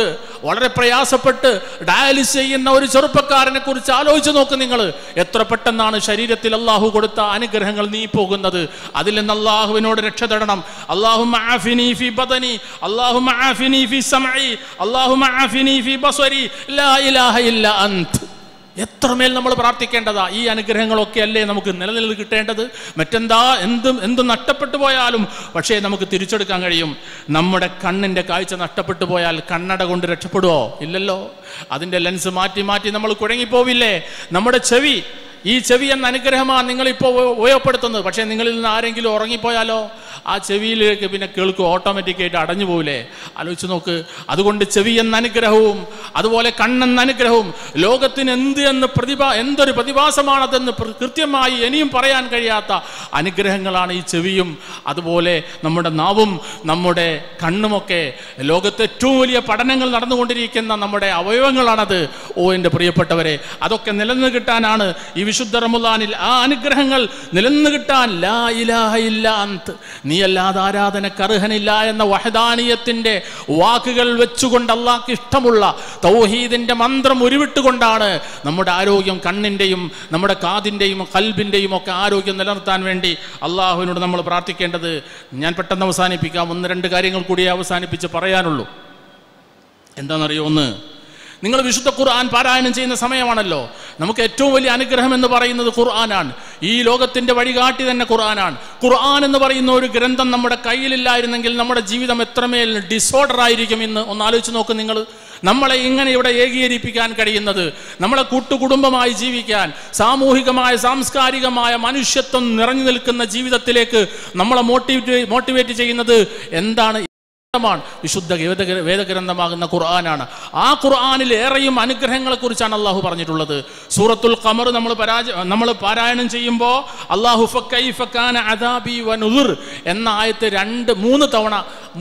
വളരെ പ്രയാസപ്പെട്ട് ഡയാലിസിസ് ചെയ്യുന്ന ഒരു ചെറുപ്പക്കാരനെ കുറിച്ച് ആലോചിച്ച് നോക്ക് നിങ്ങൾ. എത്ര പെട്ടെന്നാണ് ശരീരത്തിൽ അള്ളാഹു കൊടുത്ത അനുഗ്രഹങ്ങൾ നീ പോകുന്നത്. അതിൽ നിന്ന് അള്ളാഹുവിനോട് രക്ഷ തേടണം. അല്ലാഹുമ്മ ആഫിനി ഫി ബദനി, അല്ലാഹുമ്മ ആഫിനി ഫി സമഇ, അല്ലാഹുമ്മ ആഫിനി ഫി ബസരി, ലാ ഇലാഹ ഇല്ല അന്ത്. എത്രമേൽ നമ്മൾ പ്രാർത്ഥിക്കേണ്ടതാ. ഈ അനുഗ്രഹങ്ങളൊക്കെ അല്ലേ നമുക്ക് നിലനിന്ന് കിട്ടേണ്ടത്? മറ്റെന്താ, എന്തും നഷ്ടപ്പെട്ടു പോയാലും പക്ഷേ നമുക്ക് തിരിച്ചെടുക്കാൻ കഴിയും. നമ്മുടെ കണ്ണിൻ്റെ കാഴ്ച നഷ്ടപ്പെട്ടു പോയാൽ കണ്ണട കൊണ്ട് രക്ഷപ്പെടുവോ? ഇല്ലല്ലോ. അതിൻ്റെ ലെൻസ് മാറ്റി നമ്മൾ കുഴങ്ങിപ്പോവില്ലേ? നമ്മുടെ ചെവി, ഈ ചെവി എന്ന അനുഗ്രഹമാണ് നിങ്ങളിപ്പോൾ ഉപയോഗപ്പെടുത്തുന്നത്. പക്ഷേ നിങ്ങളിൽ നിന്ന് ആരെങ്കിലും ഉറങ്ങിപ്പോയാലോ ആ ചെവിയിലേക്ക് പിന്നെ കേൾക്കും, ഓട്ടോമാറ്റിക്കായിട്ട് അടഞ്ഞു പോവില്ലേ? ആലോചിച്ച് നോക്ക്. അതുകൊണ്ട് ചെവി എന്ന അനുഗ്രഹവും അതുപോലെ കണ്ണെന്ന അനുഗ്രഹവും ലോകത്തിന് എന്തൊരു പ്രതിഭാസമാണതെന്ന് കൃത്യമായി ഇനിയും പറയാൻ കഴിയാത്ത അനുഗ്രഹങ്ങളാണ് ഈ ചെവിയും അതുപോലെ നമ്മുടെ നാവും നമ്മുടെ കണ്ണുമൊക്കെ. ലോകത്ത് ഏറ്റവും വലിയ പഠനങ്ങൾ നടന്നുകൊണ്ടിരിക്കുന്ന നമ്മുടെ അവയവങ്ങളാണത്. ഓ എൻ്റെ പ്രിയപ്പെട്ടവരെ, അതൊക്കെ നിലനിന്ന് കിട്ടാനാണ് ഈ വിശുദ്ധ റമളാനിൽ ആ അനുഗ്രഹങ്ങൾ നിലനിന്ന് കിട്ടാൻ ലാ ഇലാഹ ഇല്ല അന്ത്, നീ അല്ലാതെ ആരാധനക്ക് അർഹനില്ല എന്ന വഹദാനിയത്തിന്റെ വാക്കുകൾ വെച്ചുകൊണ്ട് അള്ളാഹ്ക്ക് ഇഷ്ടമുള്ള തൗഹീദിന്റെ മന്ത്രം ഉരുവിട്ടുകൊണ്ടാണ് നമ്മുടെ ആരോഗ്യം, കണ്ണിൻ്റെയും നമ്മുടെ കാതിൻ്റെയും ഖൽബിൻ്റെയും ഒക്കെ ആരോഗ്യം നിലനിർത്താൻ വേണ്ടി അള്ളാഹുവിനോട് നമ്മൾ പ്രാർത്ഥിക്കേണ്ടത്. ഞാൻ പെട്ടെന്ന് അവസാനിപ്പിക്കാം. 1-2 കാര്യങ്ങൾ കൂടി അവസാനിപ്പിച്ച് പറയാനുള്ളൂ. എന്താണെന്നറിയോ? ഒന്ന്, നിങ്ങൾ വിശുദ്ധ ഖുർആൻ പാരായണം ചെയ്യുന്ന സമയമാണല്ലോ. നമുക്ക് ഏറ്റവും വലിയ അനുഗ്രഹം എന്ന് പറയുന്നത് ഖുർആനാണ്. ഈ ലോകത്തിന്റെ വഴികാട്ടി തന്നെ ഖുർആനാണ്. ഖുർആൻ എന്ന് പറയുന്ന ഒരു ഗ്രന്ഥം നമ്മുടെ കയ്യിലില്ലായിരുന്നെങ്കിൽ നമ്മുടെ ജീവിതം എത്രമേൽ ഡിസോർഡർ ആയിരിക്കും ഇന്ന്. ഒന്ന് ആലോചിച്ച് നോക്ക് നിങ്ങൾ. നമ്മളെ ഇങ്ങനെ ഇവിടെ ഏകീകരിപ്പിക്കാൻ കഴിയുന്നത്, നമ്മളെ കൂട്ടുകുടുംബമായി ജീവിക്കാൻ, സാമൂഹികമായ സാംസ്കാരികമായ മനുഷ്യത്വം നിറഞ്ഞു നിൽക്കുന്ന ജീവിതത്തിലേക്ക് നമ്മളെ മോട്ടിവേറ്റ് ചെയ്യുന്നത് എന്താണ്? വിശുദ്ധ വേദഗ്രന്ഥമാകുന്ന ഖുർആനാണ്. ആ ഖുർആനിൽ ഏറെയും അനുഗ്രഹങ്ങളെ കുറിച്ചാണ് അള്ളാഹു പറഞ്ഞിട്ടുള്ളത്. സൂറത്തുൽ ഖമർ നമ്മൾ പാരായണം ചെയ്യുമ്പോൾ അള്ളാഹു ഫകൈഫ കാന അദാബി വനുദുർ എന്ന ആയത്ത് 2-3 തവണ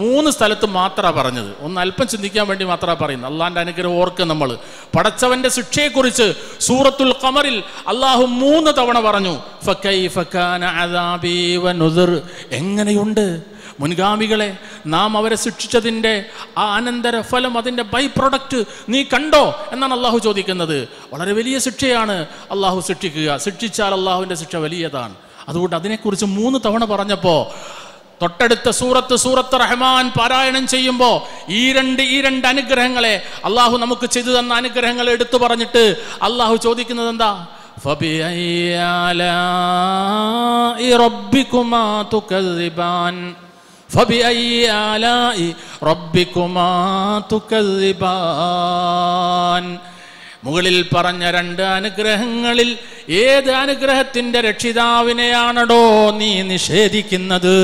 3 സ്ഥലത്ത് മാത്രമാണ് പറഞ്ഞത്. ഒന്ന് അല്പം ചിന്തിക്കാൻ വേണ്ടി മാത്രമാണ് പറയുന്നത്. അള്ളാഹിന്റെ അനുഗ്രഹം ഓർക്ക്. നമ്മൾ പടച്ചവന്റെ ശിക്ഷയെക്കുറിച്ച് സൂറത്തുൽ ഖമറിൽ അള്ളാഹു 3 തവണ പറഞ്ഞു. ഫകൈഫ കാന അദാബി വനുദുർ. എങ്ങനെയുണ്ട് മുൻഗാമികളെ നാം അവരെ ശിക്ഷിച്ചതിൻ്റെ ആ അനന്തര ഫലം, അതിൻ്റെ ബൈ പ്രൊഡക്റ്റ് നീ കണ്ടോ എന്നാണ് അള്ളാഹു ചോദിക്കുന്നത്. വളരെ വലിയ ശിക്ഷയാണ് അള്ളാഹു ശിക്ഷിക്കുക. ശിക്ഷിച്ചാൽ അള്ളാഹുവിൻ്റെ ശിക്ഷ വലിയതാണ്. അതുകൊണ്ട് അതിനെക്കുറിച്ച് 3 തവണ പറഞ്ഞപ്പോൾ തൊട്ടടുത്ത സൂറത്ത് റഹ്മാൻ പാരായണം ചെയ്യുമ്പോൾ ഈ രണ്ട് അനുഗ്രഹങ്ങളെ അള്ളാഹു നമുക്ക് ചെയ്തു തന്ന അനുഗ്രഹങ്ങൾ എടുത്തു പറഞ്ഞിട്ട് അള്ളാഹു ചോദിക്കുന്നത് എന്താ? ഫബിഅയ്യി ആലാഇ റബ്ബികുമാ തുകദ്ദിബാൻ, ഫബിഅയ്യി ആലാഇ റബ്ബികുമാ തുകദ്ദിബാൻ. മുകളിൽ പറഞ്ഞ 2 അനുഗ്രഹങ്ങളിൽ ഏത് അനുഗ്രഹത്തിന്റെ രക്ഷിതാവിനെയാണോ നീ നിഷേധിക്കുന്നത്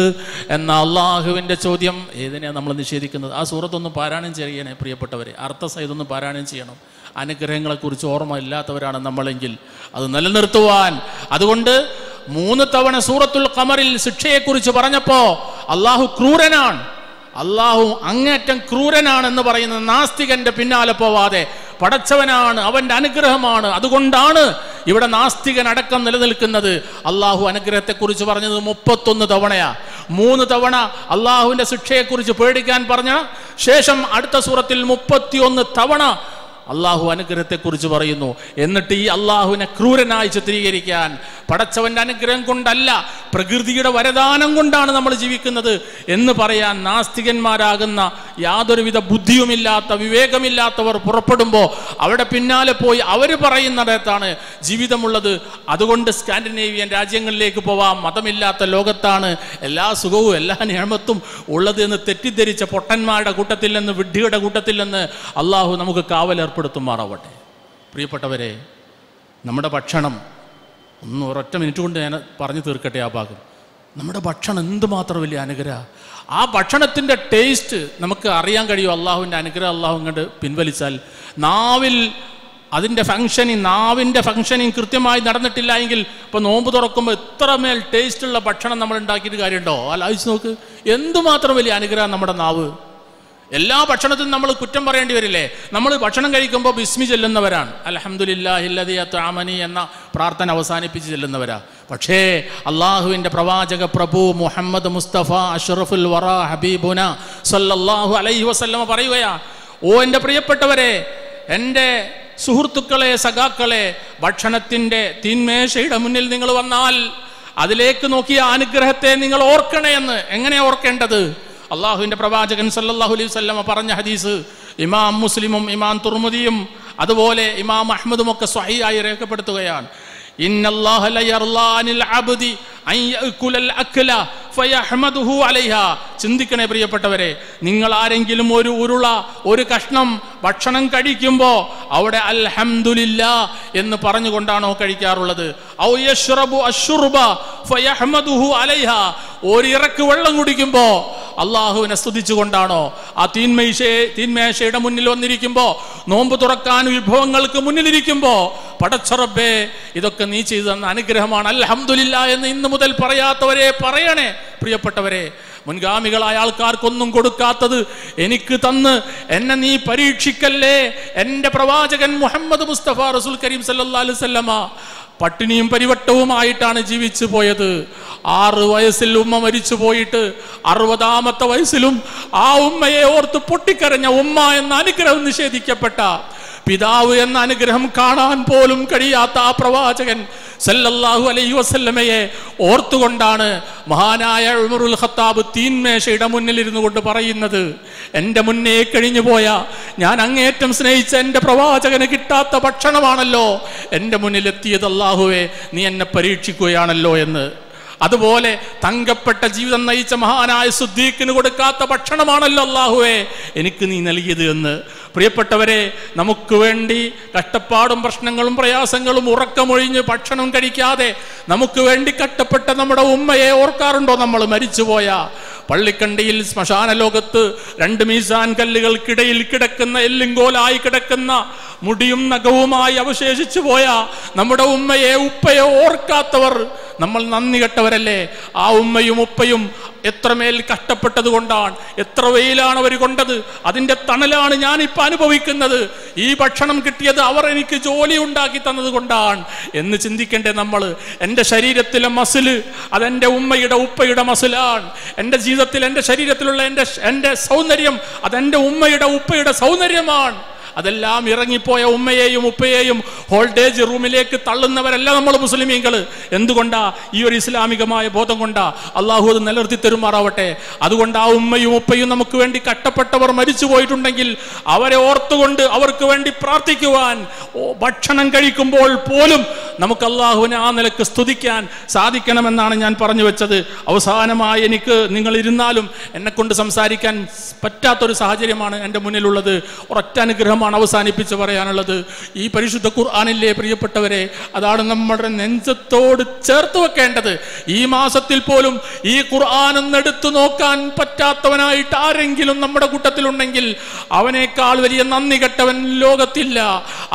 എന്ന അള്ളാഹുവിൻ്റെ ചോദ്യം. ഏതിനെയാണ് നമ്മൾ നിഷേധിക്കുന്നത്? ആ സൂറത്തൊന്ന് പാരായണം ചെയ്യണേ പ്രിയപ്പെട്ടവരെ, അർത്ഥസഹിതം പാരായണം ചെയ്യണം. അനുഗ്രഹങ്ങളെക്കുറിച്ച് ഓർമ്മ ഇല്ലാത്തവരാണ് നമ്മളെങ്കിൽ അത് നിലനിർത്തുവാൻ. അതുകൊണ്ട് 3 തവണ സൂറത്തുൽ ഖമറിൽ ശിക്ഷയെക്കുറിച്ച് പറഞ്ഞപ്പോൾ അള്ളാഹു ക്രൂരനാണ്, അള്ളാഹു അങ്ങേറ്റം ക്രൂരനാണെന്ന് പറയുന്ന നാസ്തികന്റെ പിന്നാലെ പോവാതെ പടച്ചവനാണ്, അവന്റെ അനുഗ്രഹമാണ്, അതുകൊണ്ടാണ് ഇവിടെ നാസ്തികൻ അടക്കം നിലനിൽക്കുന്നത്. അള്ളാഹു അനുഗ്രഹത്തെക്കുറിച്ച് പറഞ്ഞത് 31 തവണയാ. 3 തവണ അള്ളാഹുവിന്റെ ശിക്ഷയെക്കുറിച്ച് പേടിക്കാൻ പറഞ്ഞ ശേഷം അടുത്ത സൂറത്തിൽ 31 തവണ അള്ളാഹു അനുഗ്രഹത്തെക്കുറിച്ച് പറയുന്നു. എന്നിട്ട് ഈ അള്ളാഹുവിനെ ക്രൂരനായി ചിത്രീകരിക്കാൻ, പടച്ചവന്റെ അനുഗ്രഹം കൊണ്ടല്ല പ്രകൃതിയുടെ വരദാനം കൊണ്ടാണ് നമ്മൾ ജീവിക്കുന്നത് എന്ന് പറയാൻ നാസ്തികന്മാരാകുന്ന യാതൊരുവിധ ബുദ്ധിയുമില്ലാത്ത വിവേകമില്ലാത്തവർ പുറപ്പെടുമ്പോൾ അവിടെ പിന്നാലെ പോയി അവർ പറയുന്നിടത്താണ് ജീവിതമുള്ളത്. അതുകൊണ്ട് സ്കാൻഡിനേവിയൻ രാജ്യങ്ങളിലേക്ക് പോവാം, മതമില്ലാത്ത ലോകത്താണ് എല്ലാ സുഖവും എല്ലാ നിയമത്തും ഉള്ളത് എന്ന് തെറ്റിദ്ധരിച്ച പൊട്ടന്മാരുടെ കൂട്ടത്തിൽ നിന്ന്, വിഡ്ഢിയുടെ കൂട്ടത്തിൽ നിന്ന് അള്ളാഹു നമുക്ക് കാവലേർപ്പെടുത്തുമാറാവട്ടെ. പ്രിയപ്പെട്ടവരെ, നമ്മുടെ ഭക്ഷണം ഒരൊറ്റ മിനിറ്റ് കൊണ്ട് ഞാൻ പറഞ്ഞു തീർക്കട്ടെ ആ ഭാഗം. നമ്മുടെ ഭക്ഷണം എന്തുമാത്രം വലിയ അനുഗ്രഹം. ആ ഭക്ഷണത്തിൻ്റെ ടേസ്റ്റ് നമുക്ക് അറിയാൻ കഴിയും. അള്ളാഹുവിൻ്റെ അനുഗ്രഹം അള്ളാഹു ഇങ്ങോട്ട് പിൻവലിച്ചാൽ നാവിൽ അതിൻ്റെ നാവിൻ്റെ ഫങ്ഷനിങ് കൃത്യമായി നടന്നിട്ടില്ല എങ്കിൽ ഇപ്പോൾ നോമ്പ് തുറക്കുമ്പോൾ എത്രമേൽ ടേസ്റ്റുള്ള ഭക്ഷണം നമ്മൾ ഉണ്ടാക്കിയിട്ട് കാര്യമുണ്ടോ? ആലോചിച്ച് നോക്ക്, എന്തുമാത്രം വലിയ അനുഗ്രഹം നമ്മുടെ നാവ്. എല്ലാ ഭക്ഷണത്തിനും നമ്മൾ കുറ്റം പറയേണ്ടി വരില്ലേ? നമ്മൾ ഭക്ഷണം കഴിക്കുമ്പോൾ ബിസ്മി ചെല്ലുന്നവരാണ്, അൽഹംദുലില്ലാഹില്ലദീ അത്അമനി എന്ന പ്രാർത്ഥന അവസാനിപ്പിച്ച് ചെല്ലുന്നവരാ. പക്ഷേ അള്ളാഹുവിൻ്റെ പ്രവാചക പ്രഭു മുഹമ്മദ് മുസ്തഫ അഷ്റഫുൽ വറ ഹബീബുന സല്ലല്ലാഹു അലൈഹി വസല്ലമ പറയുകയാ, ഓ എൻ്റെ പ്രിയപ്പെട്ടവരെ, എൻ്റെ സുഹൃത്തുക്കളെ, സഖാക്കളെ, ഭക്ഷണത്തിൻ്റെ തീന്മേശയുടെ മുന്നിൽ നിങ്ങൾ വന്നാൽ അതിലേക്ക് നോക്കിയ അനുഗ്രഹത്തെ നിങ്ങൾ ഓർക്കണേ എന്ന്. എങ്ങനെ ഓർക്കേണ്ടത്? അള്ളാഹുവിൻ്റെ പ്രവാചകൻ സല്ലല്ലാഹു അലൈഹി വസല്ലമ പറഞ്ഞ ഹദീസ് ഇമാം മുസ്ലിമും ഇമാം തുർമുദിയും അതുപോലെ ഇമാം അഹ്മദും ഒക്കെ സ്വഹീഹായി രേഖപ്പെടുത്തുകയാണ്. ഇന്നല്ലാഹ ലയർളാ അനിൽ അബ്ദി അൻ യഅകുലൽ അക്ല ഫയഹ്മദുഹു അലൈഹാ. ചിന്തിക്കണേ പ്രിയപ്പെട്ടവരെ, നിങ്ങൾ ആരെങ്കിലും ഒരു ഉരുള, ഒരു കഷ്ണം ഭക്ഷണം കഴിക്കുമ്പോൾ അവിടെ അൽഹംദുലില്ലാ എന്ന് പറഞ്ഞുകൊണ്ടാണോ കഴിക്കാറുള്ളത്? ഔ യശ്റബു അശ്റുബ ഫയഹ്മദുഹു അലൈഹാ. ഒരു ഇറക്ക് വെള്ളം കുടിക്കുമ്പോൾ അള്ളാഹുവിനെ സ്തുതിച്ചുകൊണ്ടാണോ? ആ തീന്മേശയുടെ മുന്നിൽ വന്നിരിക്കുമ്പോൾ, നോമ്പ് തുറക്കാൻ വിഭവങ്ങൾക്ക് മുന്നിലിരിക്കുമ്പോൾ, പടച്ചറബ്ബേ ഇതൊക്കെ നീ ചെയ്തു തന്ന അനുഗ്രഹമാണ്, അൽഹംദുലില്ലാ എന്ന് ഇന്ന് മുതൽ പറയാത്തവരെ പറയണേ പ്രിയപ്പെട്ടവരെ. മുൻഗാമികളായ ആൾക്കാർക്കൊന്നും കൊടുക്കാത്തത് എനിക്ക് തന്ന് എന്നെ നീ പരീക്ഷിക്കല്ലേ. എൻ്റെ പ്രവാചകൻ മുഹമ്മദ് മുസ്തഫ റസൂൽ കരീം സല്ലല്ലാഹു അലൈഹി വസല്ലമ പട്ടിണിയും പരിവട്ടവുമായിട്ടാണ് ജീവിച്ചു പോയത്. 6 വയസ്സിൽ ഉമ്മ മരിച്ചു പോയിട്ട് 60ാമത്തെ വയസ്സിലും ആ ഉമ്മയെ ഓർത്ത് പൊട്ടിക്കരഞ്ഞ ഉമ്മ എന്ന അനുഗ്രഹം നിഷേധിക്കപ്പെട്ട, പിതാവ് എന്ന അനുഗ്രഹം കാണാൻ പോലും കഴിയാത്ത ആ പ്രവാചകൻ സല്ലല്ലാഹു അലൈഹി വസല്ലമയെ ഓർത്തുകൊണ്ടാണ് മഹാനായ ഉമറുൽ ഖത്താബ് തീന്മേശയുടെ മുന്നിൽ ഇരുന്നു കൊണ്ട് പറയുന്നത്, എൻ്റെ മുന്നേ കഴിഞ്ഞു പോയ, ഞാൻ അങ്ങേറ്റം സ്നേഹിച്ച എൻ്റെ പ്രവാചകന് കിട്ടാത്ത ഭക്ഷണമാണല്ലോ എൻ്റെ മുന്നിലെത്തിയത്. അല്ലാഹുവേ, നീ എന്നെ പരീക്ഷിക്കുകയാണല്ലോ എന്ന്. അതുപോലെ തങ്കപ്പെട്ട ജീവിതം നയിച്ച മഹാനായ സിദ്ദീഖിന് കൊടുക്കാത്ത ഭക്ഷണമാണല്ലോ അല്ലാഹുവേ എനിക്ക് നീ നൽകിയത് എന്ന്. പ്രിയപ്പെട്ടവരെ, നമുക്ക് വേണ്ടി കഷ്ടപ്പാടും പ്രശ്നങ്ങളും പ്രയാസങ്ങളും ഉറക്കമൊഴിഞ്ഞ് ഭക്ഷണം കഴിക്കാതെ നമുക്ക് വേണ്ടി കഷ്ടപ്പെട്ട നമ്മുടെ ഉമ്മയെ ഓർക്കാറുണ്ടോ നമ്മൾ? മരിച്ചുപോയ പള്ളിക്കണ്ടിയിൽ ശ്മശാന ലോകത്ത് 2 മീസാൻ കല്ലുകൾക്കിടയിൽ കിടക്കുന്ന, എല്ലിങ്കോലായി കിടക്കുന്ന, മുടിയും നഖവുമായി അവശേഷിച്ചു പോയ നമ്മുടെ ഉമ്മയെ, ഉപ്പയെ ഓർക്കാത്തവർ നമ്മൾ നന്ദി കെട്ടവരല്ലേ? ആ ഉമ്മയും ഉപ്പയും എത്രമേൽ കഷ്ടപ്പെട്ടത് കൊണ്ടാണ്, എത്ര വെയിലാണ് അവർ കൊണ്ടത്, അതിൻ്റെ തണലാണ് ഞാനിപ്പോൾ അനുഭവിക്കുന്നത്. ഈ ഭക്ഷണം കിട്ടിയത് അവർ എനിക്ക് ജോലി ഉണ്ടാക്കി തന്നത് കൊണ്ടാണ് എന്ന് ചിന്തിക്കേണ്ടേ നമ്മൾ? എൻ്റെ ശരീരത്തിലെ മസില് അതെൻ്റെ ഉമ്മയുടെ ഉപ്പയുടെ മസിലാണ്. എൻ്റെ ജീവിതത്തിൽ എൻ്റെ ശരീരത്തിലുള്ള എൻ്റെ സൗന്ദര്യം അതെൻ്റെ ഉമ്മയുടെ ഉപ്പയുടെ സൗന്ദര്യമാണ്. അതെല്ലാം ഇറങ്ങിപ്പോയ ഉമ്മയെയും ഉപ്പയെയും ഹോൾഡേജ് റൂമിലേക്ക് തള്ളുന്നവരല്ല നമ്മൾ മുസ്ലിമീങ്ങൾ. എന്തുകൊണ്ടാ? ഈ ഒരു ഇസ്ലാമികമായ ബോധം കൊണ്ടാ. അള്ളാഹു അത് നിലനിർത്തി തരുമാറാവട്ടെ. അതുകൊണ്ട് ആ ഉമ്മയും ഉപ്പയും നമുക്ക് വേണ്ടി കഷ്ടപ്പെട്ടവർ മരിച്ചു പോയിട്ടുണ്ടെങ്കിൽ അവരെ ഓർത്തുകൊണ്ട് അവർക്ക് വേണ്ടി പ്രാർത്ഥിക്കുവാൻ, ഭക്ഷണം കഴിക്കുമ്പോൾ പോലും നമുക്ക് അള്ളാഹുവിനെ ആ നിലക്ക് സ്തുതിക്കാൻ സാധിക്കണമെന്നാണ് ഞാൻ പറഞ്ഞു വെച്ചത്. അവസാനമായി എനിക്ക് നിങ്ങൾ ഇരുന്നാലും എന്നെക്കൊണ്ട് സംസാരിക്കാൻ പറ്റാത്തൊരു സാഹചര്യമാണ് എൻ്റെ മുന്നിലുള്ളത്. ഒരൊറ്റ അനുഗ്രഹമാണ് അവസാനിപ്പിച്ച് പറയാനുള്ളത്. ഈ പരിശുദ്ധ ഖുർആനിലെ പ്രിയപ്പെട്ടവരെ, അതാണ് നമ്മുടെ നെഞ്ചത്തോട് ചേർത്ത് വെക്കേണ്ടത്. ഈ മാസത്തിൽ പോലും ഈ ഖുർആൻ ഒന്നെടുത്തു നോക്കാൻ പറ്റാത്തവനായിട്ട് ആരെങ്കിലും നമ്മുടെ കൂട്ടത്തിലുണ്ടെങ്കിൽ അവനേക്കാൾ വലിയ നന്ദി കെട്ടവൻ ലോകത്തില്ല.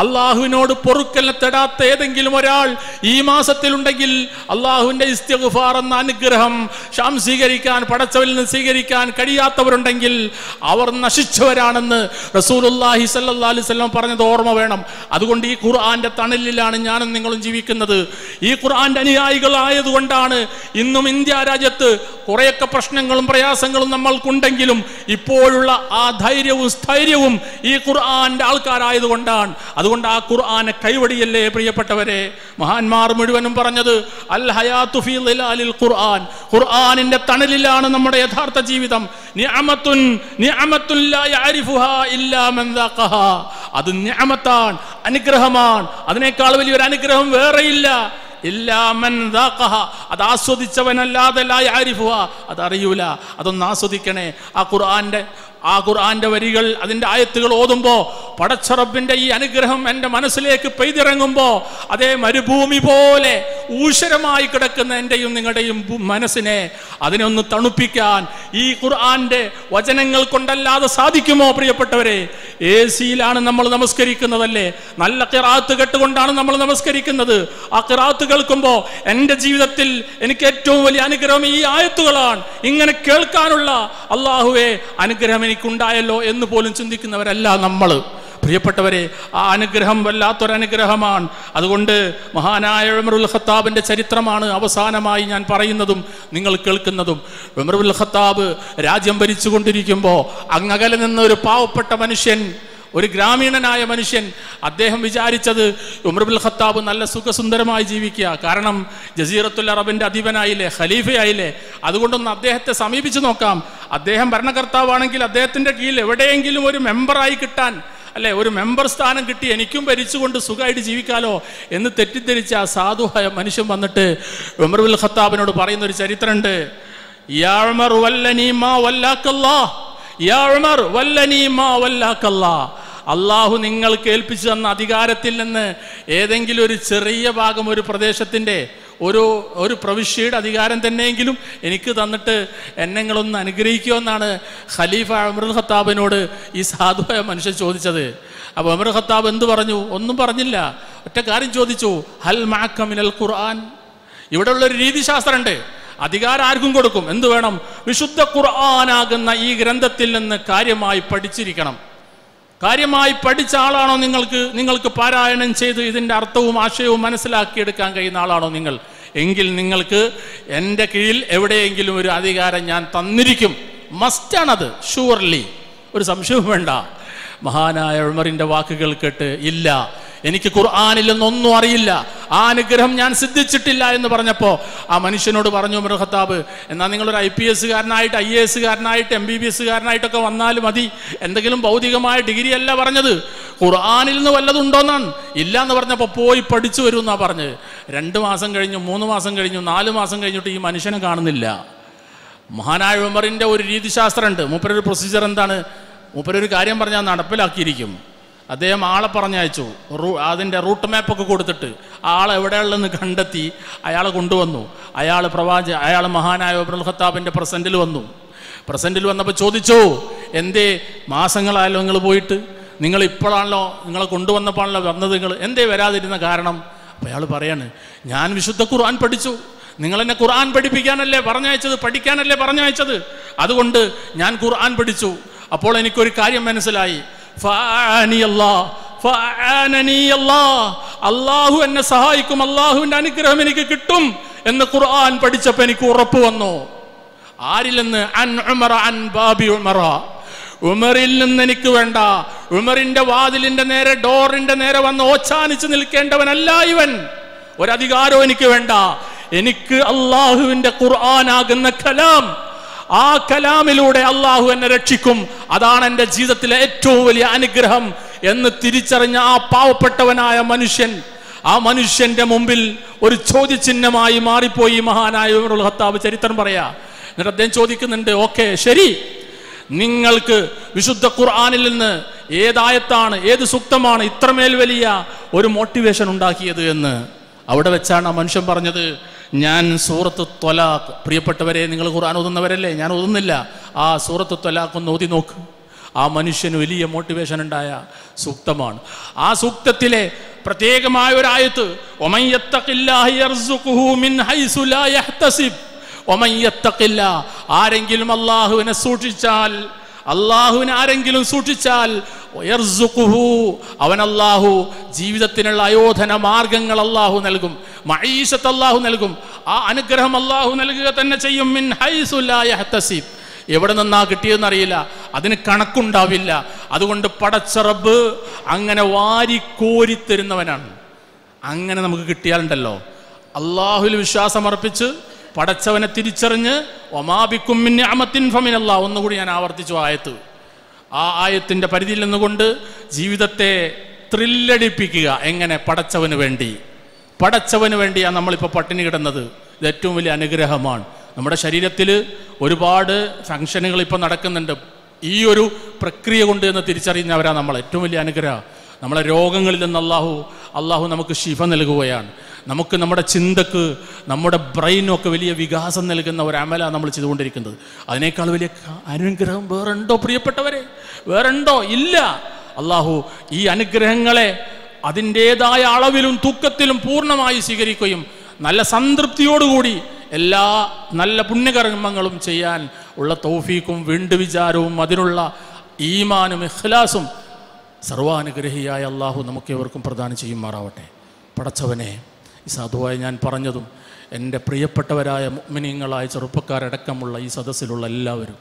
അള്ളാഹുവിനോട് പൊറുക്കലിനെ തേടാത്ത ഏതെങ്കിലും ഒരാൾ ഈ മാസത്തിലുണ്ടെങ്കിൽ അള്ളാഹുവിന്റെ ഇസ്തിഗ്ഫാർ എന്ന അനുഗ്രഹം സ്വീകരിക്കാൻ, പടച്ചവനിൽ നിന്ന് സ്വീകരിക്കാൻ കഴിയാത്തവരുണ്ടെങ്കിൽ അവർ നശിച്ചവരാണെന്ന് റസൂലുള്ളാഹി സ്വല്ലല്ലാഹു അലൈഹി വസല്ലം പറഞ്ഞത് ഓർമ്മ വേണം. അതുകൊണ്ട് ഈ ഖുർആന്റെ തണലിലാണ് ഞാനും നിങ്ങളും ജീവിക്കുന്നത്. ഈ ഖുർആന്റെ അനുയായികളായതുകൊണ്ടാണ് ഇന്നും ഇന്ത്യ രാജ്യത്ത് കുറേയൊക്കെ പ്രശ്നങ്ങളും പ്രയാസങ്ങളും നമ്മൾക്കുണ്ടെങ്കിലും ഇപ്പോഴുള്ള ആ ധൈര്യവും സ്ഥൈര്യവും ഈ ഖുർആന്റെ ആൾക്കാരായതുകൊണ്ടാണ്. അതുകൊണ്ട് ആ ഖുർആനെ കൈവടിയല്ലേ പ്രിയപ്പെട്ടവരെ. മഹാന്മാർ മുഴുവനും പറഞ്ഞത് അൽ ഹയാത്തു ഫീ ളിലാലിൽ ഖുർആൻ, ഖുർആനിന്റെ തണലിലാണ് നമ്മുടെ യഥാർത്ഥ ജീവിതം. നിഅമത്തുൻ നിഅമത്തുൻ ലാ യഅരിഫുഹാ ഇല്ലാ മൻ ദഖഹാ. അത് നിഅമത്താണ്, അനുഗ്രഹമാണ്. അതിനേക്കാൾ വലിയൊരു അനുഗ്രഹം വേറെയില്ല. ഇല്ലാ മൻ ദഖഹ, അത് ആസ്വദിച്ചവനല്ലാതെ ലാ യഅരിഫുഹാ, അതറിയൂല. അതൊന്ന് ആസ്വദിക്കണേ. ആ ഖുർആന്റെ വരികൾ, അതിൻ്റെ ആയത്തുകൾ ഓതുമ്പോൾ പടച്ച റബ്ബിന്റെ ഈ അനുഗ്രഹം എൻ്റെ മനസ്സിലേക്ക് പെയ്തിറങ്ങുമ്പോൾ അതേ മരുഭൂമി പോലെ ഊഷരമായി കിടക്കുന്ന എൻ്റെയും നിങ്ങളുടെയും മനസ്സിനെ അതിനെ ഒന്ന് തണുപ്പിക്കാൻ ഈ ഖുർആന്റെ വചനങ്ങൾ കൊണ്ടല്ലാതെ സാധിക്കുമോ പ്രിയപ്പെട്ടവരെ? AC-യിലാണ് നമ്മൾ നമസ്കരിക്കുന്നതല്ലേ, നല്ല ഖിറാഅത്ത് കേട്ടുകൊണ്ടാണ് നമ്മൾ നമസ്കരിക്കുന്നത്. ആ ഖിറാഅത്ത് കേൾക്കുമ്പോൾ എൻ്റെ ജീവിതത്തിൽ എനിക്ക് ഏറ്റവും വലിയ അനുഗ്രഹം ഈ ആയത്തുകളാണ്. ഇങ്ങനെ കേൾക്കാനുള്ള അള്ളാഹുവേ അനുഗ്രഹം എനിക്കുണ്ടായല്ലോ എന്ന് പോലും ചിന്തിക്കുന്നവരല്ല നമ്മൾ. പ്രിയപ്പെട്ടവരെ, ആ അനുഗ്രഹം വല്ലാത്തൊരനുഗ്രഹമാണ്. അതുകൊണ്ട് മഹാനായ ഉമറുൽ ഖത്താബിൻ്റെ ചരിത്രമാണ് അവസാനമായി ഞാൻ പറയുന്നതും നിങ്ങൾ കേൾക്കുന്നതും. ഉമറുൽ ഖത്താബ് രാജ്യം ഭരിച്ചുകൊണ്ടിരിക്കുമ്പോൾ അങ്ങകലെ നിന്ന് ഒരു പാവപ്പെട്ട മനുഷ്യൻ, ഒരു ഗ്രാമീണനായ മനുഷ്യൻ, അദ്ദേഹം വിചാരിച്ചത് ഉമറുൽ ഖത്താബ് നല്ല സുഖസുന്ദരമായി ജീവിക്കുക. കാരണം ജസീറത്തുൽ അറബിൻ്റെ അധിപനായില്ലേ, ഖലീഫയായില്ലേ. അതുകൊണ്ടൊന്ന് അദ്ദേഹത്തെ സമീപിച്ചു നോക്കാം. അദ്ദേഹം ഭരണകർത്താവാണെങ്കിൽ അദ്ദേഹത്തിൻ്റെ കീഴിൽ എവിടെയെങ്കിലും ഒരു മെമ്പറായി കിട്ടാൻ, അല്ലെ, ഒരു മെമ്പർ സ്ഥാനം കിട്ടി എനിക്കും ഭരിച്ചുകൊണ്ട് സുഖമായിട്ട് ജീവിക്കാലോ എന്ന് തെറ്റിദ്ധരിച്ച ആ സാധുവായ മനുഷ്യൻ വന്നിട്ട് ഉമറുൽ ഖത്താബിനോട് പറയുന്നൊരു ചരിത്രമുണ്ട്. യാ ഉമർ വല്ലനീ മാ വല്ലാക്കല്ലാഹ്, യാ ഉമർ വല്ലനീ മാ വല്ലാക്കല്ലാഹ്. അള്ളാഹു നിങ്ങൾക്ക് ഏൽപ്പിച്ചു തന്ന അധികാരത്തിൽ നിന്ന് ഏതെങ്കിലും ഒരു ചെറിയ ഭാഗം, ഒരു പ്രദേശത്തിൻ്റെ ഒരു പ്രവിശ്യയുടെ അധികാരം തന്നെയെങ്കിലും എനിക്ക് തന്നിട്ട് എന്നെങ്ങളൊന്ന് അനുഗ്രഹിക്കുമെന്നാണ് ഖലീഫ ഉമറുൽ ഖത്താബിനോട് ഈ സാധുവായ മനുഷ്യൻ ചോദിച്ചത്. അപ്പോൾ ഉമർ ഖത്താബ് എന്ത് പറഞ്ഞു? ഒന്നും പറഞ്ഞില്ല. ഒറ്റ കാര്യം ചോദിച്ചു, ഹൽ മഅക മിനൽ ഖുർആൻ. ഇവിടെ ഉള്ളൊരു രീതിശാസ്ത്രമുണ്ട്. അധികാരം ആർക്കും കൊടുക്കും. എന്ത് വേണം? വിശുദ്ധ ഖുർആനാകുന്ന ഈ ഗ്രന്ഥത്തിൽ നിന്ന് കാര്യമായി പഠിച്ചിരിക്കണം. കാര്യമായി പഠിച്ച ആളാണോ നിങ്ങൾക്ക് പാരായണം ചെയ്ത് ഇതിൻ്റെ അർത്ഥവും ആശയവും മനസ്സിലാക്കിയെടുക്കാൻ കഴിയുന്ന ആളാണോ നിങ്ങൾ? എങ്കിൽ നിങ്ങൾക്ക് എൻ്റെ കീഴിൽ എവിടെയെങ്കിലും ഒരു അധികാരം ഞാൻ തന്നിരിക്കും. മസ്റ്റാണത്, ഷുവർലി, ഒരു സംശയവും വേണ്ട. മഹാനായ ഉമറിൻ്റെ വാക്കുകൾ കേട്ട്, ഇല്ല, എനിക്ക് ഖുർആനിൽ നിന്നൊന്നും അറിയില്ല, ആ അനുഗ്രഹം ഞാൻ സിദ്ധിച്ചിട്ടില്ല എന്ന് പറഞ്ഞപ്പോൾ ആ മനുഷ്യനോട് പറഞ്ഞു ഉമർ ഖത്താബ്, എന്നാൽ നിങ്ങളൊരു IPS കാരനായിട്ട്, IAS കാരനായിട്ട്, MBBS കാരനായിട്ടൊക്കെ വന്നാൽ മതി. എന്തെങ്കിലും ഭൗതികമായ ഡിഗ്രി അല്ല പറഞ്ഞത്, ഖുർആനിൽ നിന്ന് വല്ലതുണ്ടോന്നാണ്. ഇല്ല എന്ന് പറഞ്ഞപ്പോൾ പോയി പഠിച്ചു വരും എന്നാണ് പറഞ്ഞത്. 2 മാസം കഴിഞ്ഞു, 3 മാസം കഴിഞ്ഞു, 4 മാസം കഴിഞ്ഞിട്ട് ഈ മനുഷ്യനെ കാണുന്നില്ല. മഹാനായ ഉമറിൻ്റെ ഒരു രീതിശാസ്ത്രമുണ്ട്. മൂപ്പരൊരു പ്രൊസീജിയർ എന്താണ്? മൂപ്പരൊരു കാര്യം പറഞ്ഞാൽ നടപ്പിലാക്കിയിരിക്കും. അദ്ദേഹം ആളെ പറഞ്ഞയച്ചു, അതിൻ്റെ റൂട്ട് മാപ്പൊക്കെ കൊടുത്തിട്ട് ആൾ എവിടെയുള്ളതെന്ന് കണ്ടെത്തി അയാളെ കൊണ്ടുവന്നു. അയാൾ മഹാനായ ഉമറുൽ ഖത്താബിൻ്റെ പ്രസൻറ്റിൽ വന്നു. പ്രസൻറ്റിൽ വന്നപ്പോൾ ചോദിച്ചു, എന്തേ മാസങ്ങളായല്ലോ നിങ്ങൾ പോയിട്ട്, നിങ്ങൾ ഇപ്പോഴാണല്ലോ, നിങ്ങളെ കൊണ്ടുവന്നപ്പോഴാണല്ലോ വന്നത്, നിങ്ങൾ എന്തേ വരാതിരുന്ന കാരണം? അപ്പോൾ അയാൾ പറയാണ്, ഞാൻ വിശുദ്ധ ഖുർആൻ പഠിച്ചു, നിങ്ങളെന്നെ ഖുർആൻ പഠിപ്പിക്കാനല്ലേ പറഞ്ഞയച്ചത്, പഠിക്കാനല്ലേ പറഞ്ഞയച്ചത്, അതുകൊണ്ട് ഞാൻ ഖുർആൻ പഠിച്ചു. അപ്പോൾ എനിക്കൊരു കാര്യം മനസ്സിലായി, അള്ളാഹു എന്നെ സഹായിക്കും, അള്ളാഹുവിന്റെ അനുഗ്രഹം എനിക്ക് കിട്ടും എന്ന് ഖുർആൻ പഠിച്ചപ്പോൾ എനിക്ക് ഉറപ്പ് വന്നു. ആരിൽ നിന്ന്? അൻ ഉമറ അൻ ബാബി ഉമറ. ഉമറിൽ നിന്ന് എനിക്ക് വേണ്ട. ഉമറിന്റെ വാതിലിന്റെ നേരെ, ഡോറിന്റെ നേരെ വന്ന് ഓച്ചാനിച്ച് നിൽക്കേണ്ടവനല്ല ഇവൻ. ഒരധികാരവും എനിക്ക് വേണ്ട. എനിക്ക് അള്ളാഹുവിന്റെ ഖുർആനാകുന്ന കലാം, ആ കലാമിലൂടെ അള്ളാഹു എന്നെ രക്ഷിക്കും. അതാണ് എൻ്റെ ജീവിതത്തിലെ ഏറ്റവും വലിയ അനുഗ്രഹം എന്ന് തിരിച്ചറിഞ്ഞ ആ പാവപ്പെട്ടവനായ മനുഷ്യൻ, ആ മനുഷ്യന്റെ മുമ്പിൽ ഒരു ചോദ്യചിഹ്നമായി മാറിപ്പോയി മഹാനായ ഉമറുൽ ഖത്താബ്. ചരിത്രം പറയാ. എന്നിട്ട് അദ്ദേഹം ചോദിക്കുന്നുണ്ട്, ഓക്കെ ശരി, നിങ്ങൾക്ക് വിശുദ്ധ ഖുർആനിൽ നിന്ന് ഏതായത്താണ്, ഏത് സൂക്തമാണ് ഇത്രമേൽ വലിയ ഒരു മോട്ടിവേഷൻ ഉണ്ടാക്കിയത് എന്ന്. അവിടെ വെച്ചാണ് ആ മനുഷ്യൻ പറഞ്ഞത്, ഞാൻ സൂറത്ത് ത്വലാഖ്. പ്രിയപ്പെട്ടവരെ, നിങ്ങൾ ഖുർആൻ ഓതുന്നവരല്ലേ? ഞാൻ ഓതുന്നില്ല. ആ സൂറത്ത് ത്വലാഖ് ഒന്ന് ഓതി നോക്ക്. ആ മനുഷ്യന് വലിയ മോട്ടിവേഷൻ ഉണ്ടായ സൂക്തമാണ്. ആ സൂക്തത്തിലെ പ്രത്യേകമായ ഒരു ആയത്ത്, വമൻ യത്തഖില്ലാഹ യർസുഖുഹു മിൻ ഹൈസു ലാ യഹ്തസിബ്. വമൻ യത്തഖില്ലാ, ആരെങ്കിലും അല്ലാഹുവിനെ സൂക്ഷിച്ചാൽ, അല്ലാഹുവിനെ ആരെങ്കിലും സൂക്ഷിച്ചാൽ, യർസുഖുഹു, അവൻ അല്ലാഹു ജീവിതത്തിനുള്ള അയോധന മാർഗങ്ങൾ അല്ലാഹു നൽകും, മഈശത്ത് അല്ലാഹു നൽകും, ആ അനുഗ്രഹം അല്ലാഹു നൽകുക തന്നെ ചെയ്യും. മിൻ ഹൈസു ലാ യഹ്തസിബ്, എവിടെ നിന്നാ കിട്ടിയെന്നറിയില്ല, അതിന് കണക്കുണ്ടാവില്ല. അതുകൊണ്ട് പടച്ച റബ്ബ് അങ്ങനെ വാരിക്കോരിത്തരുന്നവനാണ്. അങ്ങനെ നമുക്ക് കിട്ടിയാലുണ്ടല്ലോ, അള്ളാഹുവിൽ വിശ്വാസമർപ്പിച്ച് പടച്ചവനെ തിരിച്ചറിഞ്ഞ് വമാ ബിക്കും മിൻ നിഅമത്തിൻ ഫമിനല്ലാഹ്. ഒന്നുകൂടി ഞാൻ ആവർത്തിച്ചു ആയത്ത്. ആ ആയത്തിൻ്റെ പരിധിയിൽ നിന്നുകൊണ്ട് ജീവിതത്തെ ത്രില്ലടിപ്പിക്കുക. എങ്ങനെ? പടച്ചവന് വേണ്ടി. പടച്ചവന് വേണ്ടിയാണ് നമ്മളിപ്പോൾ പട്ടിണി കിടന്നത്. ഇത് ഏറ്റവും വലിയ അനുഗ്രഹമാണ്. നമ്മുടെ ശരീരത്തിൽ ഒരുപാട് ഫങ്ഷനുകൾ ഇപ്പോൾ നടക്കുന്നുണ്ട്. ഈ ഒരു പ്രക്രിയ കൊണ്ട് എന്ന് തിരിച്ചറിയുന്നവരാ നമ്മൾ. ഏറ്റവും വലിയ അനുഗ്രഹം. നമ്മളെ രോഗങ്ങളിൽ നിന്ന് അള്ളാഹു നമുക്ക് ശിഫ നൽകുകയാണ്. നമുക്ക് നമ്മുടെ ചിന്തക്ക്, നമ്മുടെ ബ്രെയിനൊക്കെ വലിയ വികാസം നൽകുന്ന ഒരു അമലാണ് നമ്മൾ ചെയ്തുകൊണ്ടിരിക്കുന്നത്. അതിനേക്കാൾ വലിയ അനുഗ്രഹം വേറുണ്ടോ പ്രിയപ്പെട്ടവരെ? വേറുണ്ടോ? ഇല്ല. അള്ളാഹു ഈ അനുഗ്രഹങ്ങളെ അതിൻ്റേതായ അളവിലും തൂക്കത്തിലും പൂർണ്ണമായി സ്വീകരിക്കുകയും നല്ല സംതൃപ്തിയോടുകൂടി എല്ലാ നല്ല പുണ്യകർമ്മങ്ങളും ചെയ്യാൻ ഉള്ള തൗഫീക്കും വീണ്ടു വിചാരവും അതിനുള്ള ഈമാനും ഇഖ്ലാസും സർവാനുഗ്രഹിയായ അള്ളാഹു നമുക്കേവർക്കും പ്രദാനം ചെയ്യുമാറാവട്ടെ. പടച്ചവനെ, ഈ സാധുവായി ഞാൻ പറഞ്ഞതും എൻ്റെ പ്രിയപ്പെട്ടവരായ മുഅ്മിനീങ്ങളായ ചെറുപ്പക്കാരടക്കമുള്ള ഈ സദസ്സിലുള്ള എല്ലാവരും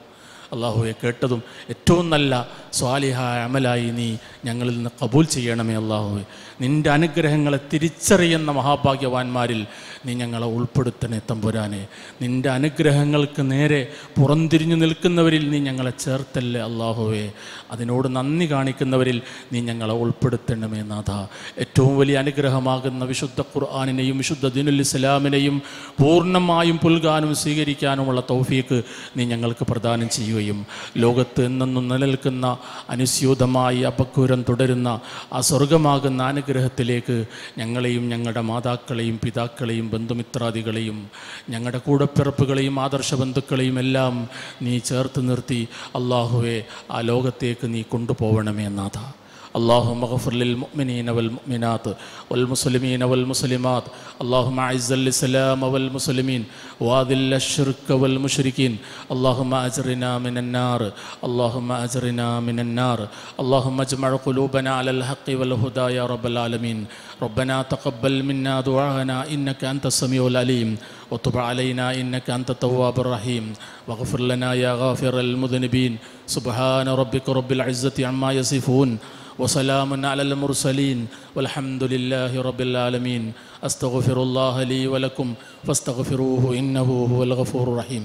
അള്ളാഹുവെ കേട്ടതും ഏറ്റവും നല്ല സ്വാലിഹായ അമലായി നീ ഞങ്ങളിൽ നിന്ന് കബൂൽ ചെയ്യണമേ. അള്ളാഹുവെ, നിൻ്റെ അനുഗ്രഹങ്ങളെ തിരിച്ചറിയുന്ന മഹാഭാഗ്യവാന്മാരിൽ നീ ഞങ്ങളെ ഉൾപ്പെടുത്തണേ തമ്പുരാനെ. നിൻ്റെ അനുഗ്രഹങ്ങൾക്ക് നേരെ പുറംതിരിഞ്ഞു നിൽക്കുന്നവരിൽ നീ ഞങ്ങളെ ചേർത്തല്ലേ അള്ളാഹുവെ. അതിനോട് നന്ദി കാണിക്കുന്നവരിൽ നീ ഞങ്ങളെ ഉൾപ്പെടുത്തണമേ നാഥ. ഏറ്റവും വലിയ അനുഗ്രഹമാകുന്ന വിശുദ്ധ ഖുർആനിനെയും വിശുദ്ധ ദീനുൽ ഇസ്ലാമിനെയും പൂർണ്ണമായും പുൽകാനും സ്വീകരിക്കാനുമുള്ള തൗഫീക്ക് നീ ഞങ്ങൾക്ക് പ്രദാനം ചെയ്യുകയും ലോകത്ത് എന്നെന്നും നിലനിൽക്കുന്ന അനുസ്യൂതമായി അപക്കൂരം തുടരുന്ന ആ സ്വർഗമാകുന്ന അനുഗ്രഹത്തിലേക്ക് ഞങ്ങളെയും ഞങ്ങളുടെ മാതാക്കളെയും പിതാക്കളെയും ബന്ധുമിത്രാദികളെയും ഞങ്ങളുടെ കൂടപ്പിറപ്പുകളെയും ആദർശ ബന്ധുക്കളെയും എല്ലാം നീ ചേർത്ത് നിർത്തി അള്ളാഹുവെ ആ ലോകത്തേക്ക് നീ കൊണ്ടുപോകണമേ നാഥ. اللهم اغفر للمؤمنين والمؤمنات والمسلمين والمسلمات. اللهم اعز الإسلام والمسلمين واذل الشرك والمشركين. اللهم أجرنا من النار. اللهم أجرنا من النار. اللهم اجمع قلوبنا على الحق والهدى يا رب العالمين. ربنا تقبل منا دعاءنا إنك أنت السميع العليم وتب علينا إنك أنت التواب الرحيم واغفر لنا يا غافر المذنبين. سبحان ربك رب العزة عما يصفون وسلام على المرسلين والحمد لله رب العالمين. أستغفر الله لي ولكم فاستغفروه إنه هو الغفور الرحيم.